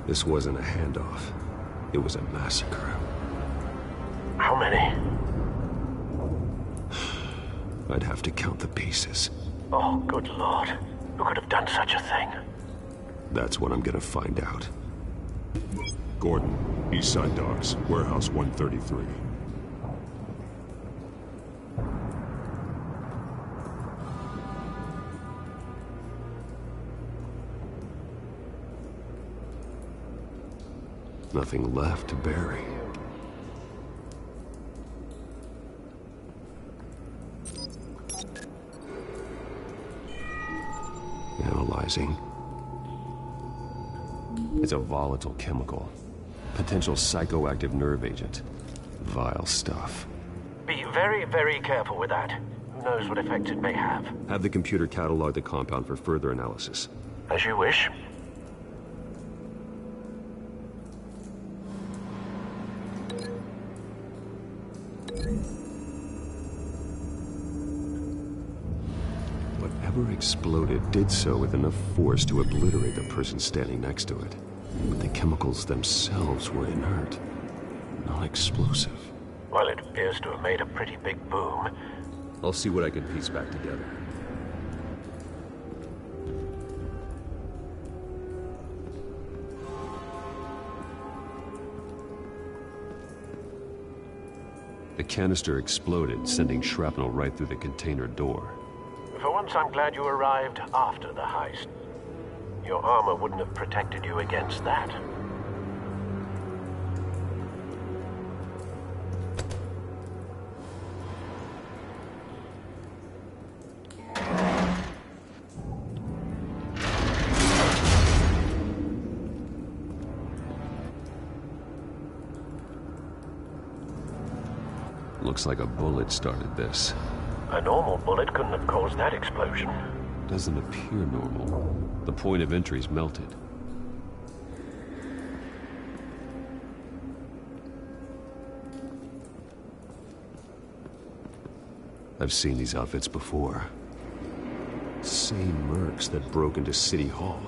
This wasn't a handoff. It was a massacre. How many? I'd have to count the pieces. Oh, good Lord. Who could have done such a thing? That's what I'm gonna find out. Gordon, East Side Docks, Warehouse 133. Nothing left to bury. Analyzing. It's a volatile chemical. Potential psychoactive nerve agent. Vile stuff. Be very, very careful with that. Who knows what effect it may have. Have the computer catalog the compound for further analysis. As you wish. Whatever exploded did so with enough force to obliterate the person standing next to it. But the chemicals themselves were inert, non-explosive. Well, it appears to have made a pretty big boom. I'll see what I can piece back together. The canister exploded, sending shrapnel right through the container door. For once, I'm glad you arrived after the heist. Your armor wouldn't have protected you against that. Looks like a bullet started this. A normal bullet couldn't have caused that explosion. Doesn't appear normal. The point of entry's melted. I've seen these outfits before. Same mercs that broke into City Hall.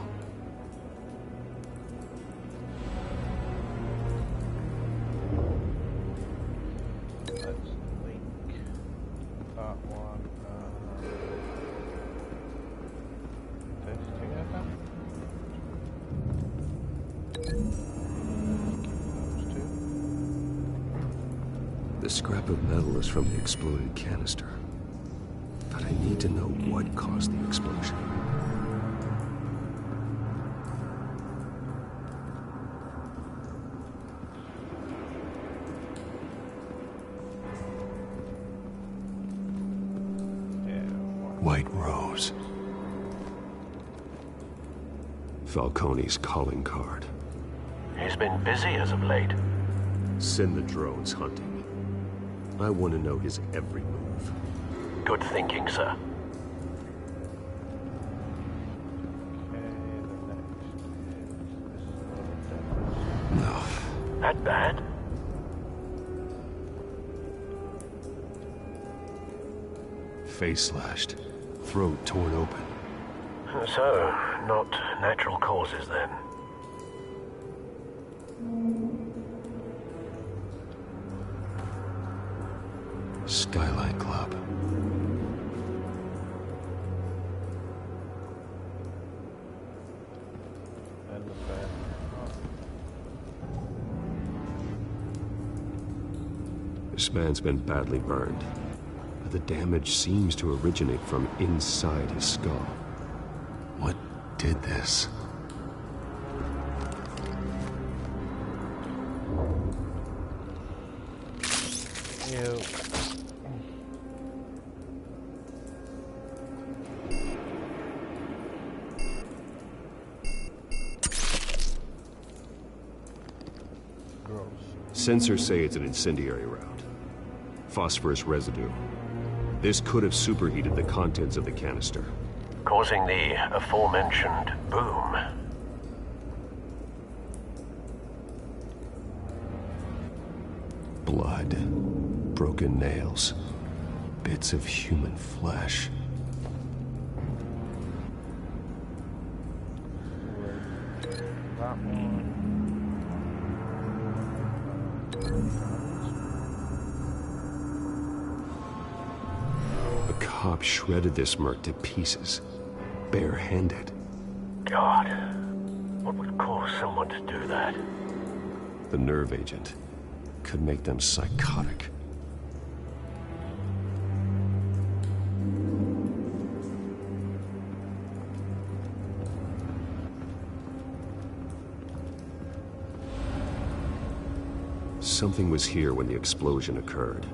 The scrap of metal is from the exploded canister. But I need to know what caused the explosion. White Rose. Falcone's calling card. He's been busy as of late. Send the drones hunting. I want to know his every move. Good thinking, sir. No. That bad? Face slashed, throat torn open. So, not natural causes then? Skyline Club. And the fair. This man's been badly burned, but the damage seems to originate from inside his skull. What did this? Ew. Gross. Sensors say it's an incendiary round. Phosphorus residue. This could have superheated the contents of the canister, Causing the aforementioned boom. blood, broken nails, bits of human flesh. That one. A cop shredded this merc to pieces, barehanded. God, what would cause someone to do that? The nerve agent could make them psychotic. Something was here when the explosion occurred.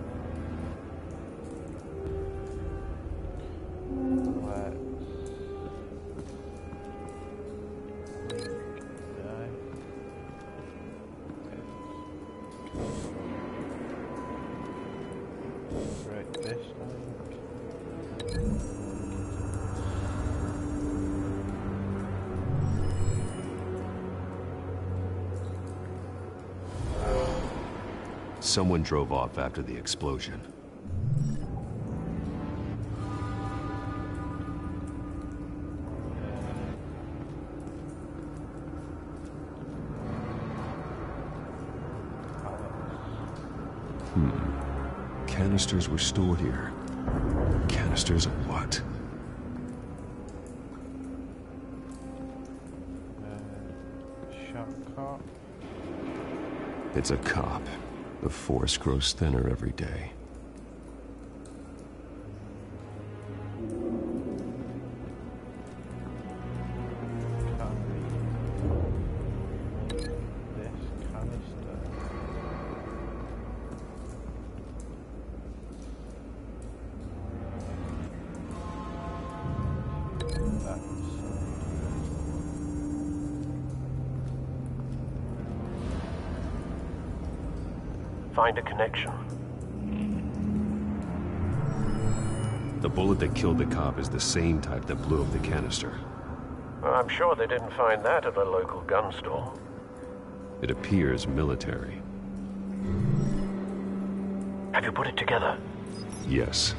Someone drove off after the explosion. Canisters were stored here. Canisters of what? Shot cop. It's a cop. The force grows thinner every day. Find a connection. The bullet that killed the cop is the same type that blew up the canister. Well, I'm sure they didn't find that at a local gun store. It appears military. Have you put it together? Yes.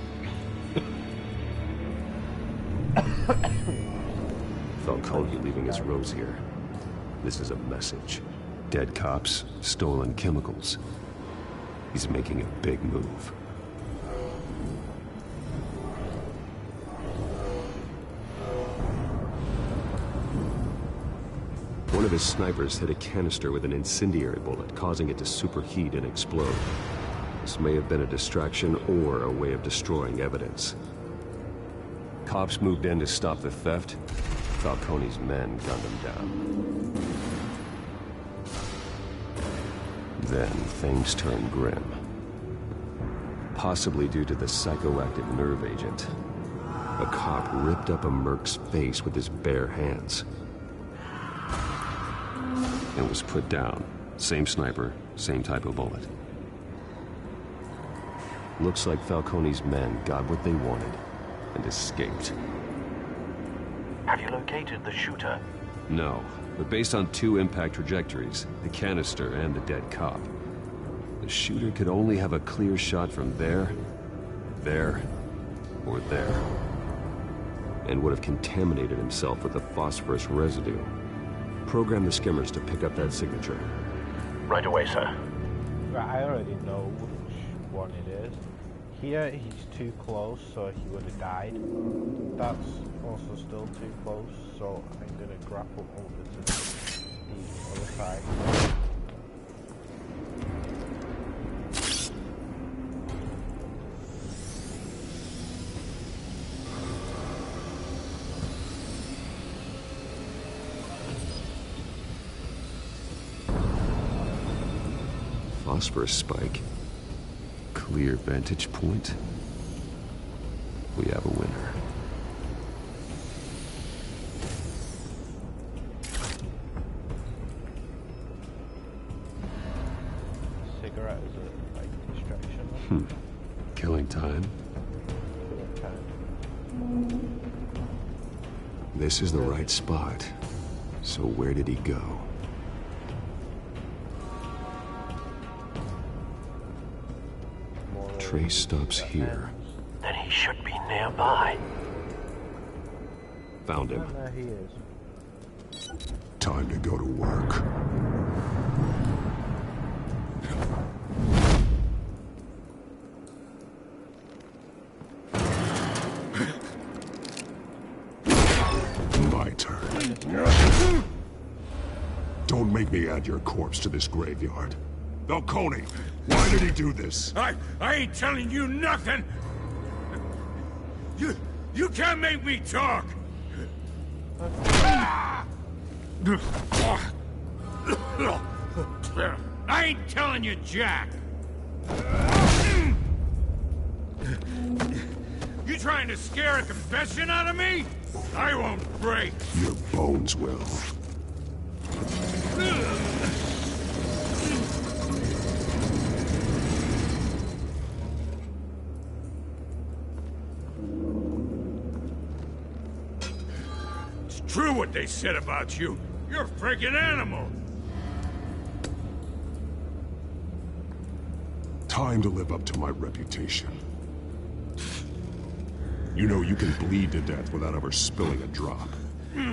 Falcone leaving his rose here. This is a message. Dead cops, stolen chemicals. He's making a big move. One of his snipers hit a canister with an incendiary bullet, causing it to superheat and explode. This may have been a distraction or a way of destroying evidence. Cops moved in to stop the theft. Falcone's men gunned him down. Then things turned grim. Possibly due to the psychoactive nerve agent. A cop ripped up a merc's face with his bare hands. And was put down. Same sniper, same type of bullet. Looks like Falcone's men got what they wanted and escaped. Have you located the shooter? No, but based on two impact trajectories, the canister and the dead cop, the shooter could only have a clear shot from there, or there, and would have contaminated himself with the phosphorus residue. Program the skimmers to pick up that signature. Right away, sir. Right, I already know which one it is. Here, he's too close, so he would have died. That's also still too close, so I'm going to grapple over to the other side. Phosphorus spike. Clear vantage point. We have a winner. Cigarette is a like distraction. Killing time. This is the right spot. So where did he go? Trace stops here. Then he should be nearby. Found him. There he is. Time to go to work. My turn. Don't make me add your corpse to this graveyard. Falcone, why did he do this? I ain't telling you nothing! You can't make me talk! I ain't telling you jack! You trying to scare a confession out of me? I won't break! Your bones will. True what they said about you. You're a freaking animal. Time to live up to my reputation. You know you can bleed to death without ever spilling a drop.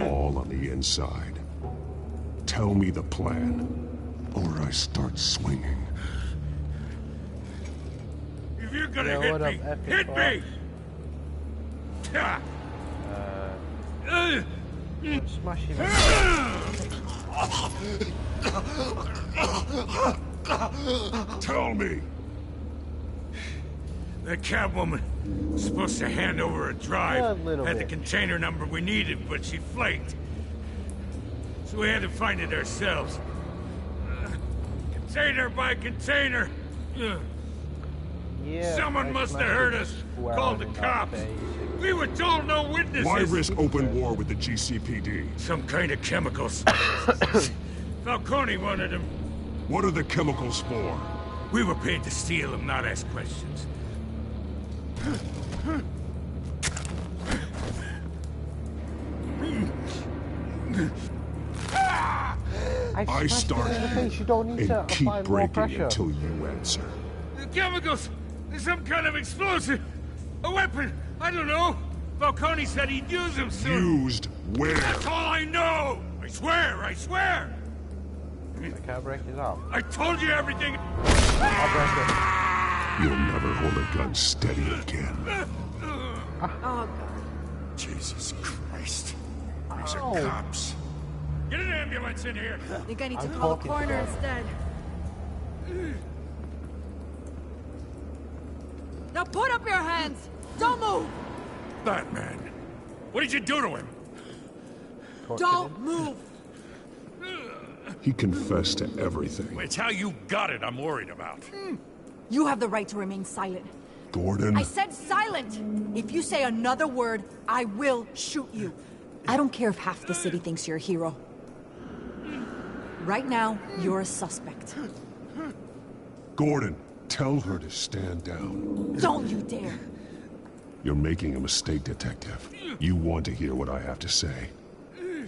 All on the inside. Tell me the plan, or I start swinging. If you're gonna hit me, hit me! Smash him. Tell me. That Catwoman was supposed to hand over a drive. Had the container number we needed, but she flaked. So we had to find it ourselves. Container by container. Yeah, someone must have heard us. Called the cops. We were told no witnesses. Why risk open war with the GCPD? Some kind of chemicals. Falcone wanted them. What are the chemicals for? We were paid to steal them, not ask questions. I start here and keep breaking until you answer. The chemicals! There's some kind of explosive! A weapon! I don't know! Falcone said he'd use them soon! Used where? That's all I know! I swear! I swear! I can't break his arm. I told you everything! I'll break it. You'll never hold a gun steady again. Oh, Jesus Christ. These are cops. Get an ambulance in here! I think I need to call a coroner instead. Now put up your hands! Don't move! Batman, what did you do to him? Don't move! He confessed to everything. It's how you got it I'm worried about. You have the right to remain silent. Gordon? I said silent! If you say another word, I will shoot you. I don't care if half the city thinks you're a hero. Right now, you're a suspect. Gordon, tell her to stand down. Don't you dare! You're making a mistake, Detective. You want to hear what I have to say.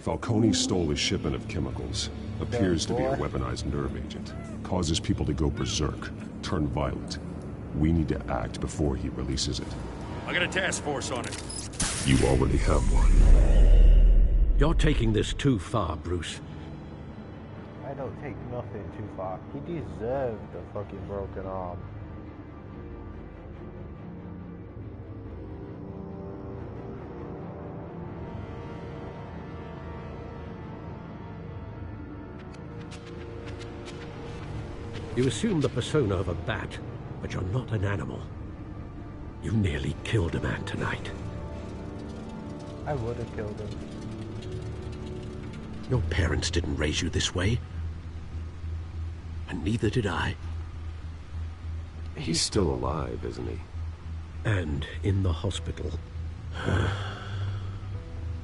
Falcone stole a shipment of chemicals. Appears to be a weaponized nerve agent. Causes people to go berserk, turn violent. We need to act before he releases it. I got a task force on it. You already have one. You're taking this too far, Bruce. I don't take nothing too far. He deserved a fucking broken arm. You assume the persona of a bat, but you're not an animal. You nearly killed a man tonight. I would have killed him. Your parents didn't raise you this way. And neither did I. He's still alive, isn't he? And in the hospital.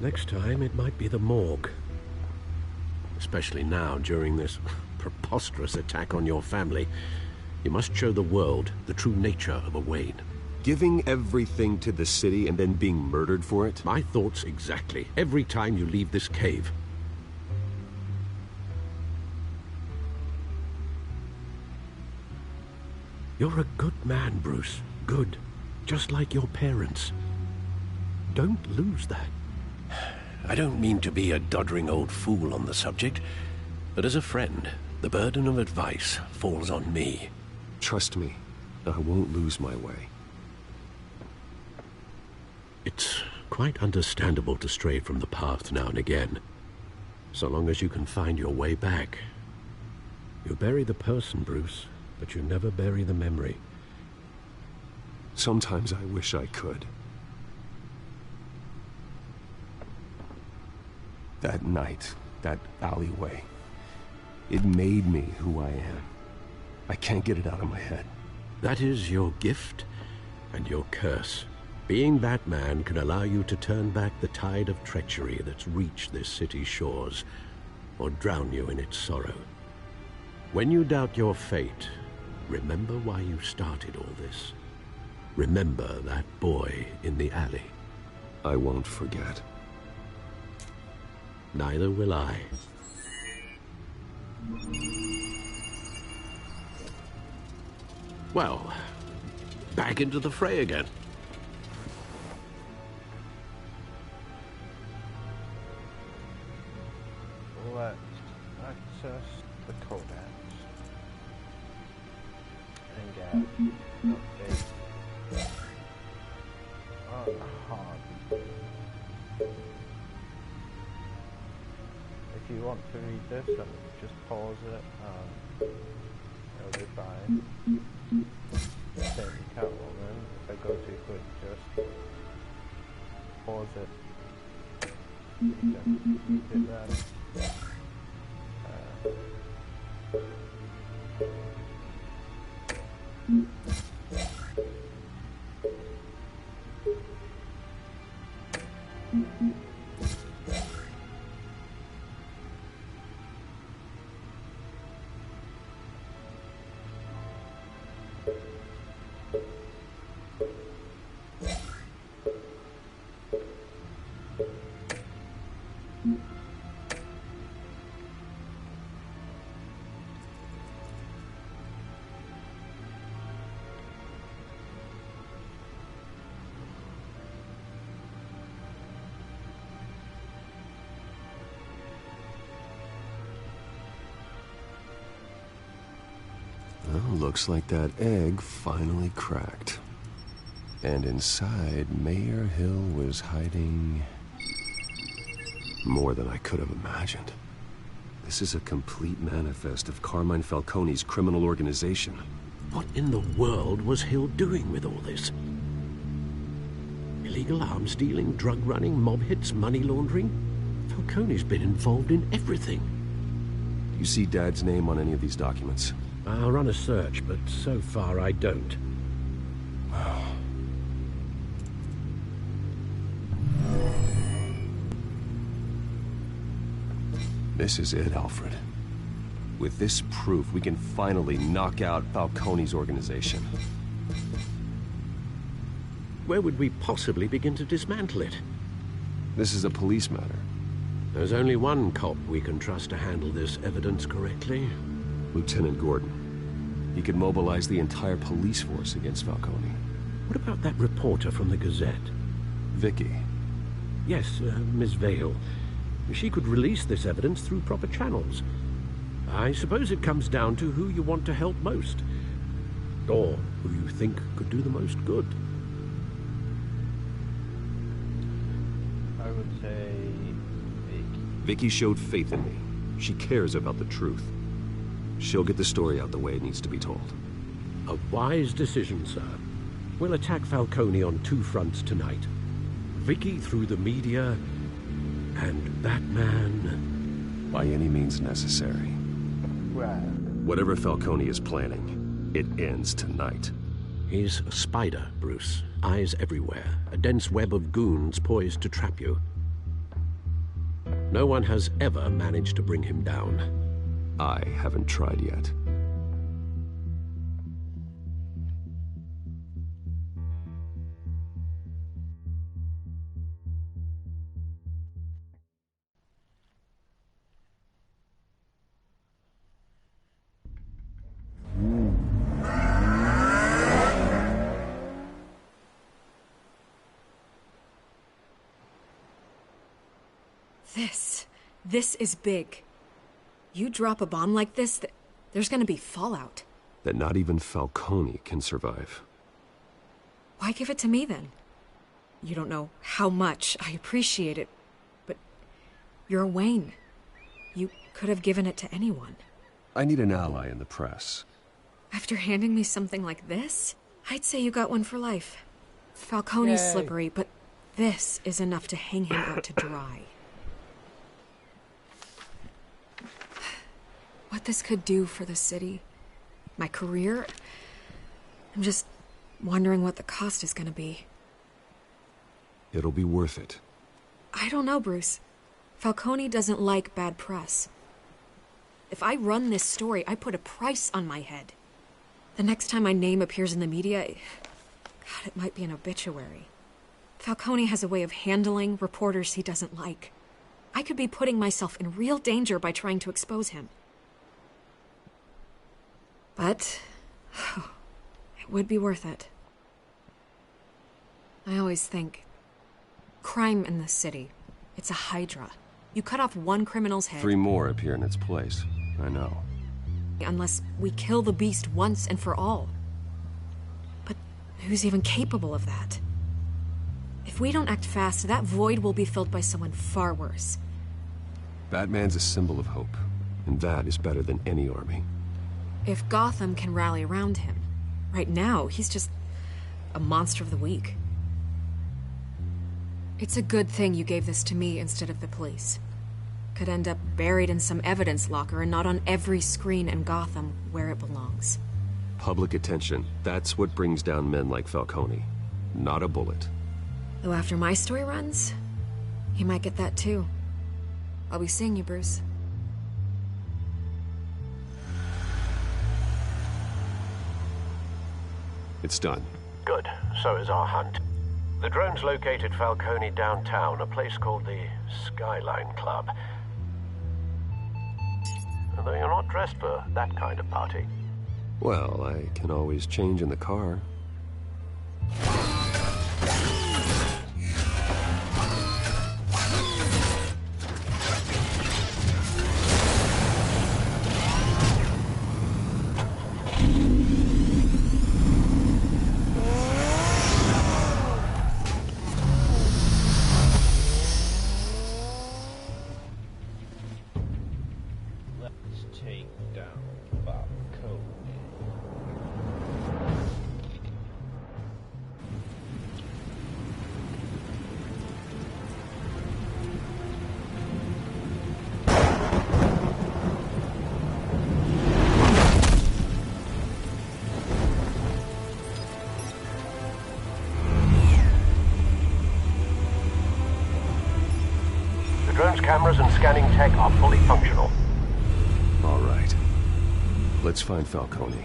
Next time, it might be the morgue. Especially now, during this preposterous attack on your family. You must show the world the true nature of a Wayne. Giving everything to the city and then being murdered for it? My thoughts exactly. Every time you leave this cave. You're a good man, Bruce. Good. Just like your parents. Don't lose that. I don't mean to be a doddering old fool on the subject, but as a friend, the burden of advice falls on me. Trust me, I won't lose my way. It's quite understandable to stray from the path now and again, so long as you can find your way back. You bury the person, Bruce, but you never bury the memory. Sometimes I wish I could. That night, that alleyway, it made me who I am. I can't get it out of my head. That is your gift and your curse. Being that man can allow you to turn back the tide of treachery that's reached this city's shores, or drown you in its sorrow. When you doubt your fate, remember why you started all this. Remember that boy in the alley. I won't forget. Neither will I. Well, back into the fray again. Let's access the codex and get updates on Harvey. If you want to read this, then just pause it and it'll be fine. Same with Catwoman. If I go too quick, just pause it. Hit that. Well, looks like that egg finally cracked. And inside, Mayor Hill was hiding more than I could have imagined. This is a complete manifest of Carmine Falcone's criminal organization. What in the world was Hill doing with all this? Illegal arms dealing, drug running, mob hits, money laundering? Falcone's been involved in everything. Do you see Dad's name on any of these documents? I'll run a search, but so far I don't. This is it, Alfred. With this proof, we can finally knock out Falcone's organization. Where would we possibly begin to dismantle it? This is a police matter. There's only one cop we can trust to handle this evidence correctly. Lieutenant Gordon. He could mobilize the entire police force against Falcone. What about that reporter from the Gazette? Vicky. Yes, Miss Vale. She could release this evidence through proper channels. I suppose it comes down to who you want to help most. Or who you think could do the most good. I would say Vicky. Vicky showed faith in me. She cares about the truth. She'll get the story out the way it needs to be told. A wise decision, sir. We'll attack Falcone on two fronts tonight. Vicky through the media, and Batman... by any means necessary. Right. Whatever Falcone is planning, it ends tonight. He's a spider, Bruce. Eyes everywhere. A dense web of goons poised to trap you. No one has ever managed to bring him down. I haven't tried yet. This is big. You drop a bomb like this, there's gonna be fallout. That not even Falcone can survive. Why give it to me, then? You don't know how much I appreciate it, but you're Wayne. You could have given it to anyone. I need an ally in the press. After handing me something like this, I'd say you got one for life. Falcone's Yay. slippery, but this is enough to hang him out to dry. What this could do for the city, my career, I'm just wondering what the cost is gonna be. It'll be worth it. I don't know, Bruce. Falcone doesn't like bad press. If I run this story, I put a price on my head. The next time my name appears in the media, God, it might be an obituary. Falcone has a way of handling reporters he doesn't like. I could be putting myself in real danger by trying to expose him. But it would be worth it. I always think, crime in this city, it's a hydra. You cut off one criminal's head... 3 more appear in its place. I know. Unless we kill the beast once and for all. But who's even capable of that? If we don't act fast, that void will be filled by someone far worse. Batman's a symbol of hope, and that is better than any army. If Gotham can rally around him, right now, he's just a monster of the week. It's a good thing you gave this to me instead of the police. Could end up buried in some evidence locker and not on every screen in Gotham where it belongs. Public attention, that's what brings down men like Falcone. Not a bullet. Though after my story runs, he might get that too. I'll be seeing you, Bruce. It's done. Good. So is our hunt. The drones located Falcone downtown, a place called the Skyline Club. Although you're not dressed for that kind of party. Well, I can always change in the car. Drone's cameras and scanning tech are fully functional. All right. Let's find Falcone.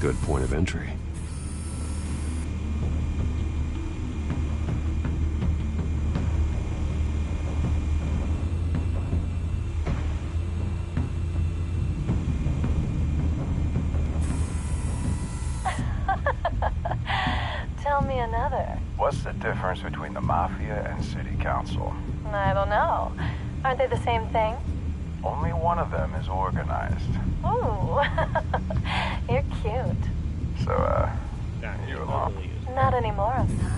Good point of entry. me another. What's the difference between the Mafia and City Council? I don't know. Aren't they the same thing? Only one of them is organized. Ooh. You're cute. So, you along? Not anymore, I'm not.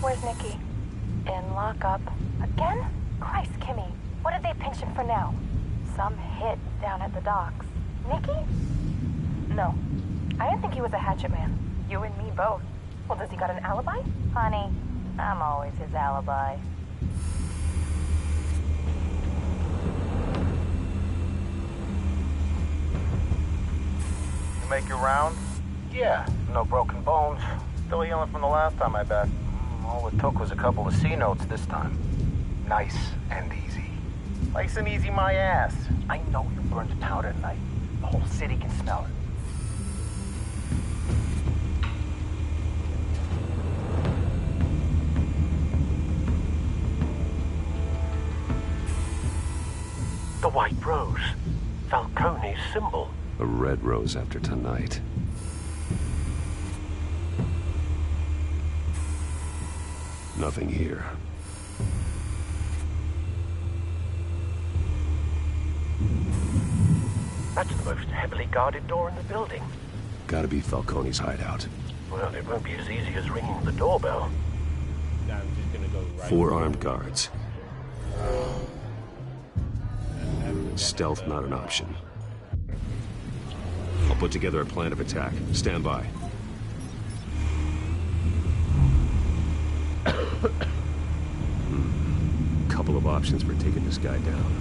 Where's Nicky? In lockup. Again? Christ, Kimmy. What did they pinch him for now? Some hit down at the docks. Nicky? No. I didn't think he was a hatchet man. You and me both. Well, does he got an alibi? Honey, I'm always his alibi. You make your round? Yeah, no broken bones. Still healing from the last time I bet. All it took was a couple of C notes this time. Nice and easy. Nice and easy my ass. I know you burned the powder tonight. The whole city can smell it. The white rose. Falcone's symbol. A red rose after tonight. Nothing here. That's the most heavily guarded door in the building. Gotta be Falcone's hideout. Well, it won't be as easy as ringing the doorbell. Now I'm just gonna go right. 4 armed guards. Stealth not an option. I'll put together a plan of attack. Stand by. Couple of options for taking this guy down.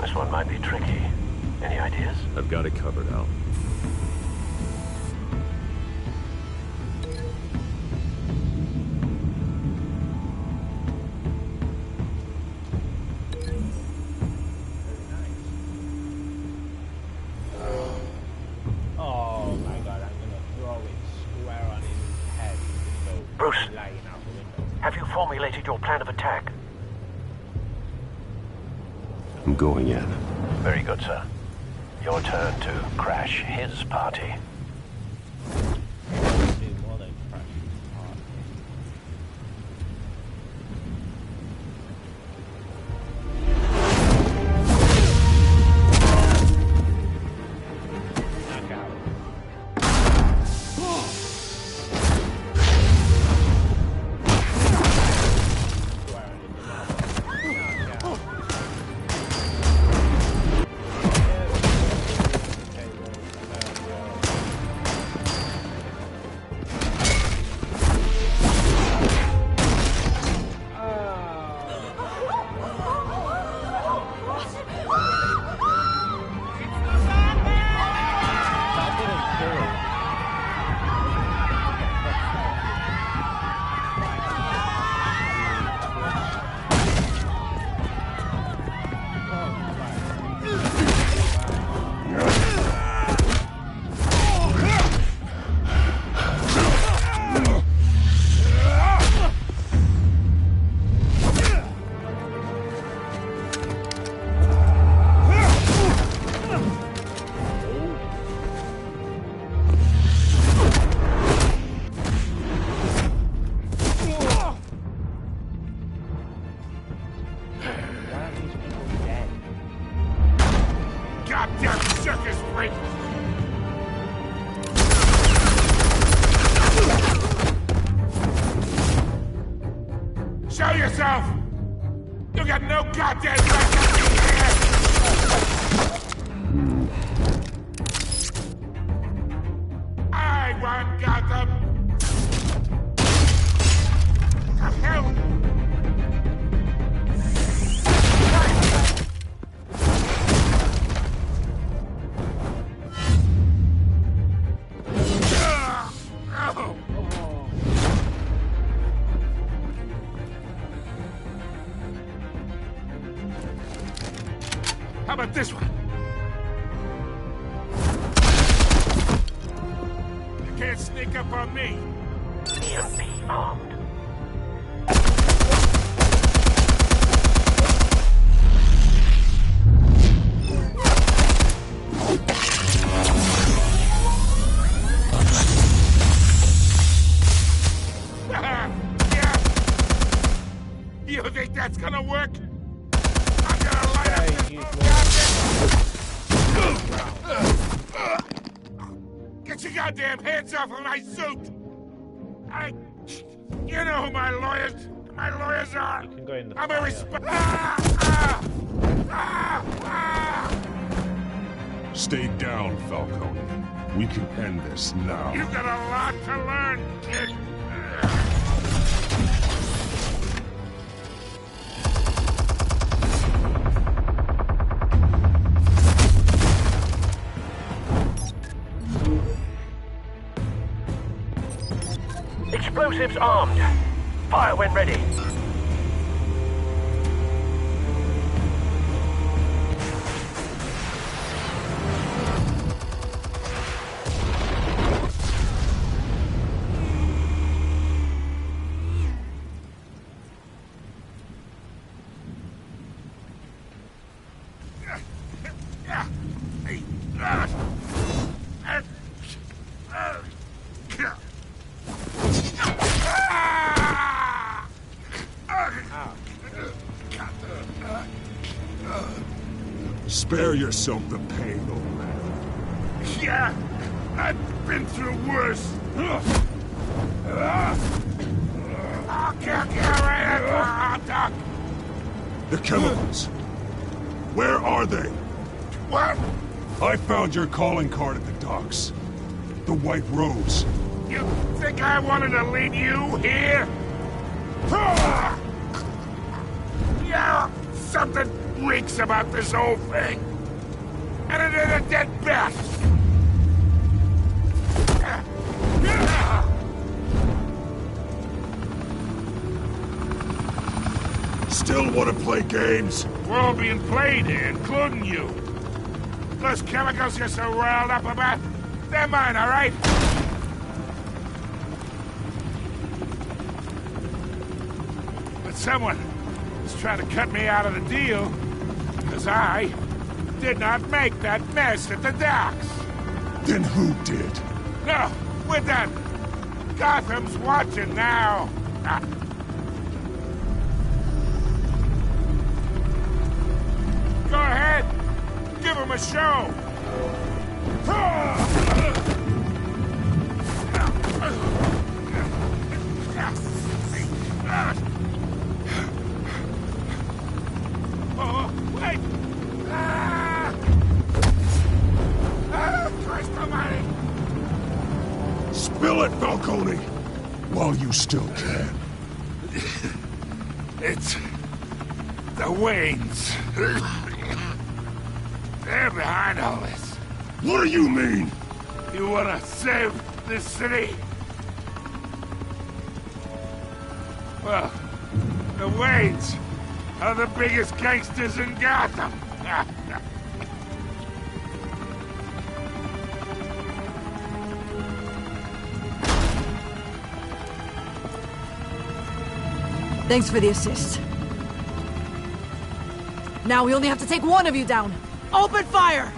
This one might be tricky. Any ideas? I've got it covered, Al. Oh my god, I'm gonna throw it square on his head. So Bruce, lying out the window. have you formulated your plan of attack? I'm going in. Very good, sir. Your turn to crash his party. Show yourself! You got no goddamn right to be here! I want Gotham! The hell? How about this one? You can't sneak up on me. EMP armed. Yeah. You think that's gonna work? I'm gonna light up this Get your goddamn hands off of my suit! You know who my lawyers are. You can go in the I'm a Stay down, Falcone. We can end this now. You got a lot to learn, kid. Explosives armed. Fire when ready. Spare yourself the pain, old man. Yeah, I've been through worse. I'll kill you right at the hot dog. The chemicals. Where are they? What? I found your calling card at the docks. The White Rose. You think I wanted to lead you here? Yeah, something reeks about this whole thing. And it is a dead bat. Still want to play games? We're all being played here, including you. Those chemicals you're so riled up about, they're mine, all right? But someone is trying to cut me out of the deal, because I did not make that mess at the docks. Then who did? No, we're done. Gotham's watching now. Go ahead. Give him a show. Oh, wait. Christ almighty. Spill it, Falcone! While you still can. It's the Waynes. They're behind all this. What do you mean? You wanna save this city? Well, the Waynes are the biggest gangsters in Gotham. Thanks for the assist. Now we only have to take one of you down. Open fire!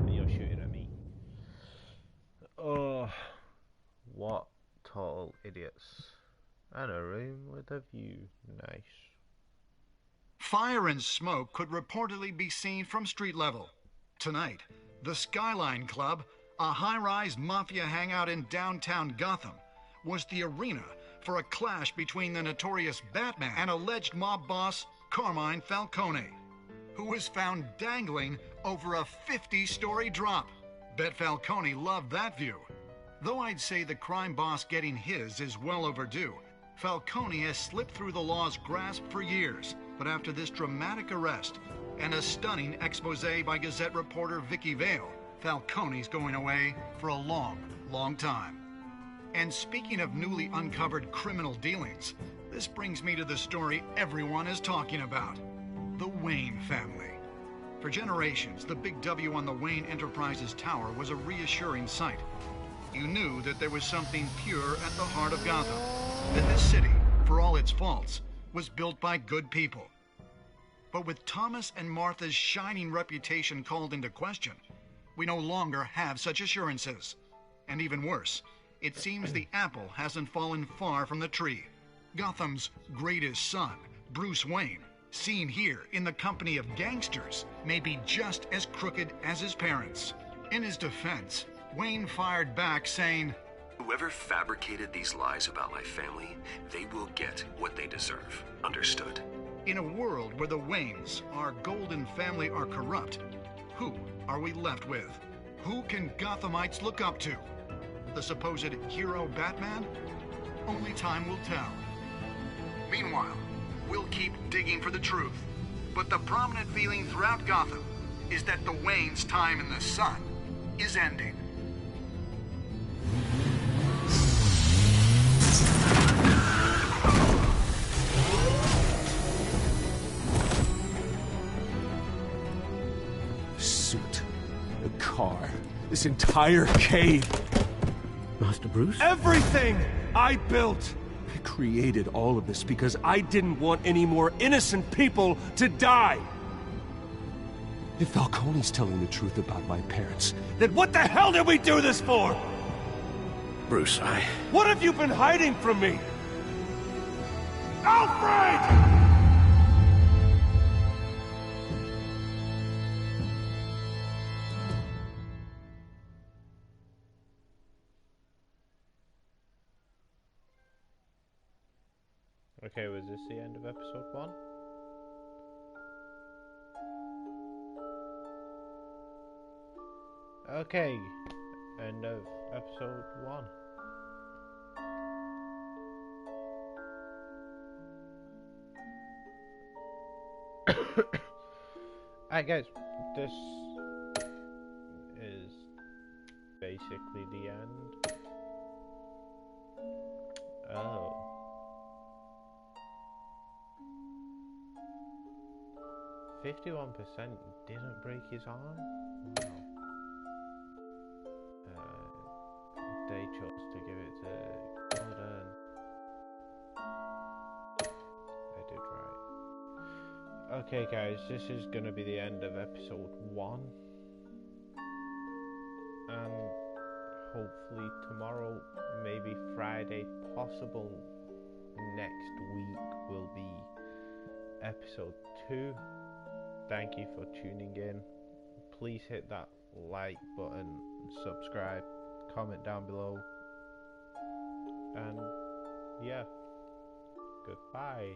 You're shooting at me. Oh, what total idiots. And a room with a view. Nice. Fire and smoke could reportedly be seen from street level. Tonight, the Skyline Club, a high-rise mafia hangout in downtown Gotham, was the arena for a clash between the notorious Batman and alleged mob boss Carmine Falcone, who was found dangling over a 50-story drop. Bet Falcone loved that view. Though I'd say the crime boss getting his is well overdue, Falcone has slipped through the law's grasp for years. But after this dramatic arrest and a stunning expose by Gazette reporter Vicky Vale, Falcone's going away for a long, long time. And speaking of newly uncovered criminal dealings, this brings me to the story everyone is talking about: the Wayne family. For generations, the big W on the Wayne Enterprises Tower was a reassuring sight. You knew that there was something pure at the heart of Gotham, that this city, for all its faults, was built by good people. But with Thomas and Martha's shining reputation called into question, we no longer have such assurances. And even worse, it seems the apple hasn't fallen far from the tree. Gotham's greatest son, Bruce Wayne, seen here in the company of gangsters, may be just as crooked as his parents. In his defense, Wayne fired back saying, "Whoever fabricated these lies about my family, they will get what they deserve. Understood?" In a world where the Waynes, our golden family, are corrupt, who are we left with? Who can Gothamites look up to? The supposed hero Batman? Only time will tell. Meanwhile, we'll keep digging for the truth. But the prominent feeling throughout Gotham is that the Waynes' time in the sun is ending. Suit, the car, this entire cave. Master Bruce? Everything I built! I created all of this because I didn't want any more innocent people to die. If Falcone's telling the truth about my parents, then what the hell did we do this for? Bruce, What have you been hiding from me? Alfred! Okay, was this the end of episode 1? Okay, end of episode 1. Alright guys, this is basically the end. Oh. 51% didn't break his arm? Wow. They chose to give it to Gordon. I did right. Okay guys, this is gonna be the end of episode 1. And hopefully tomorrow, maybe Friday, possible next week will be episode 2. Thank you for tuning in. Please hit that like button, subscribe, comment down below, and yeah, goodbye.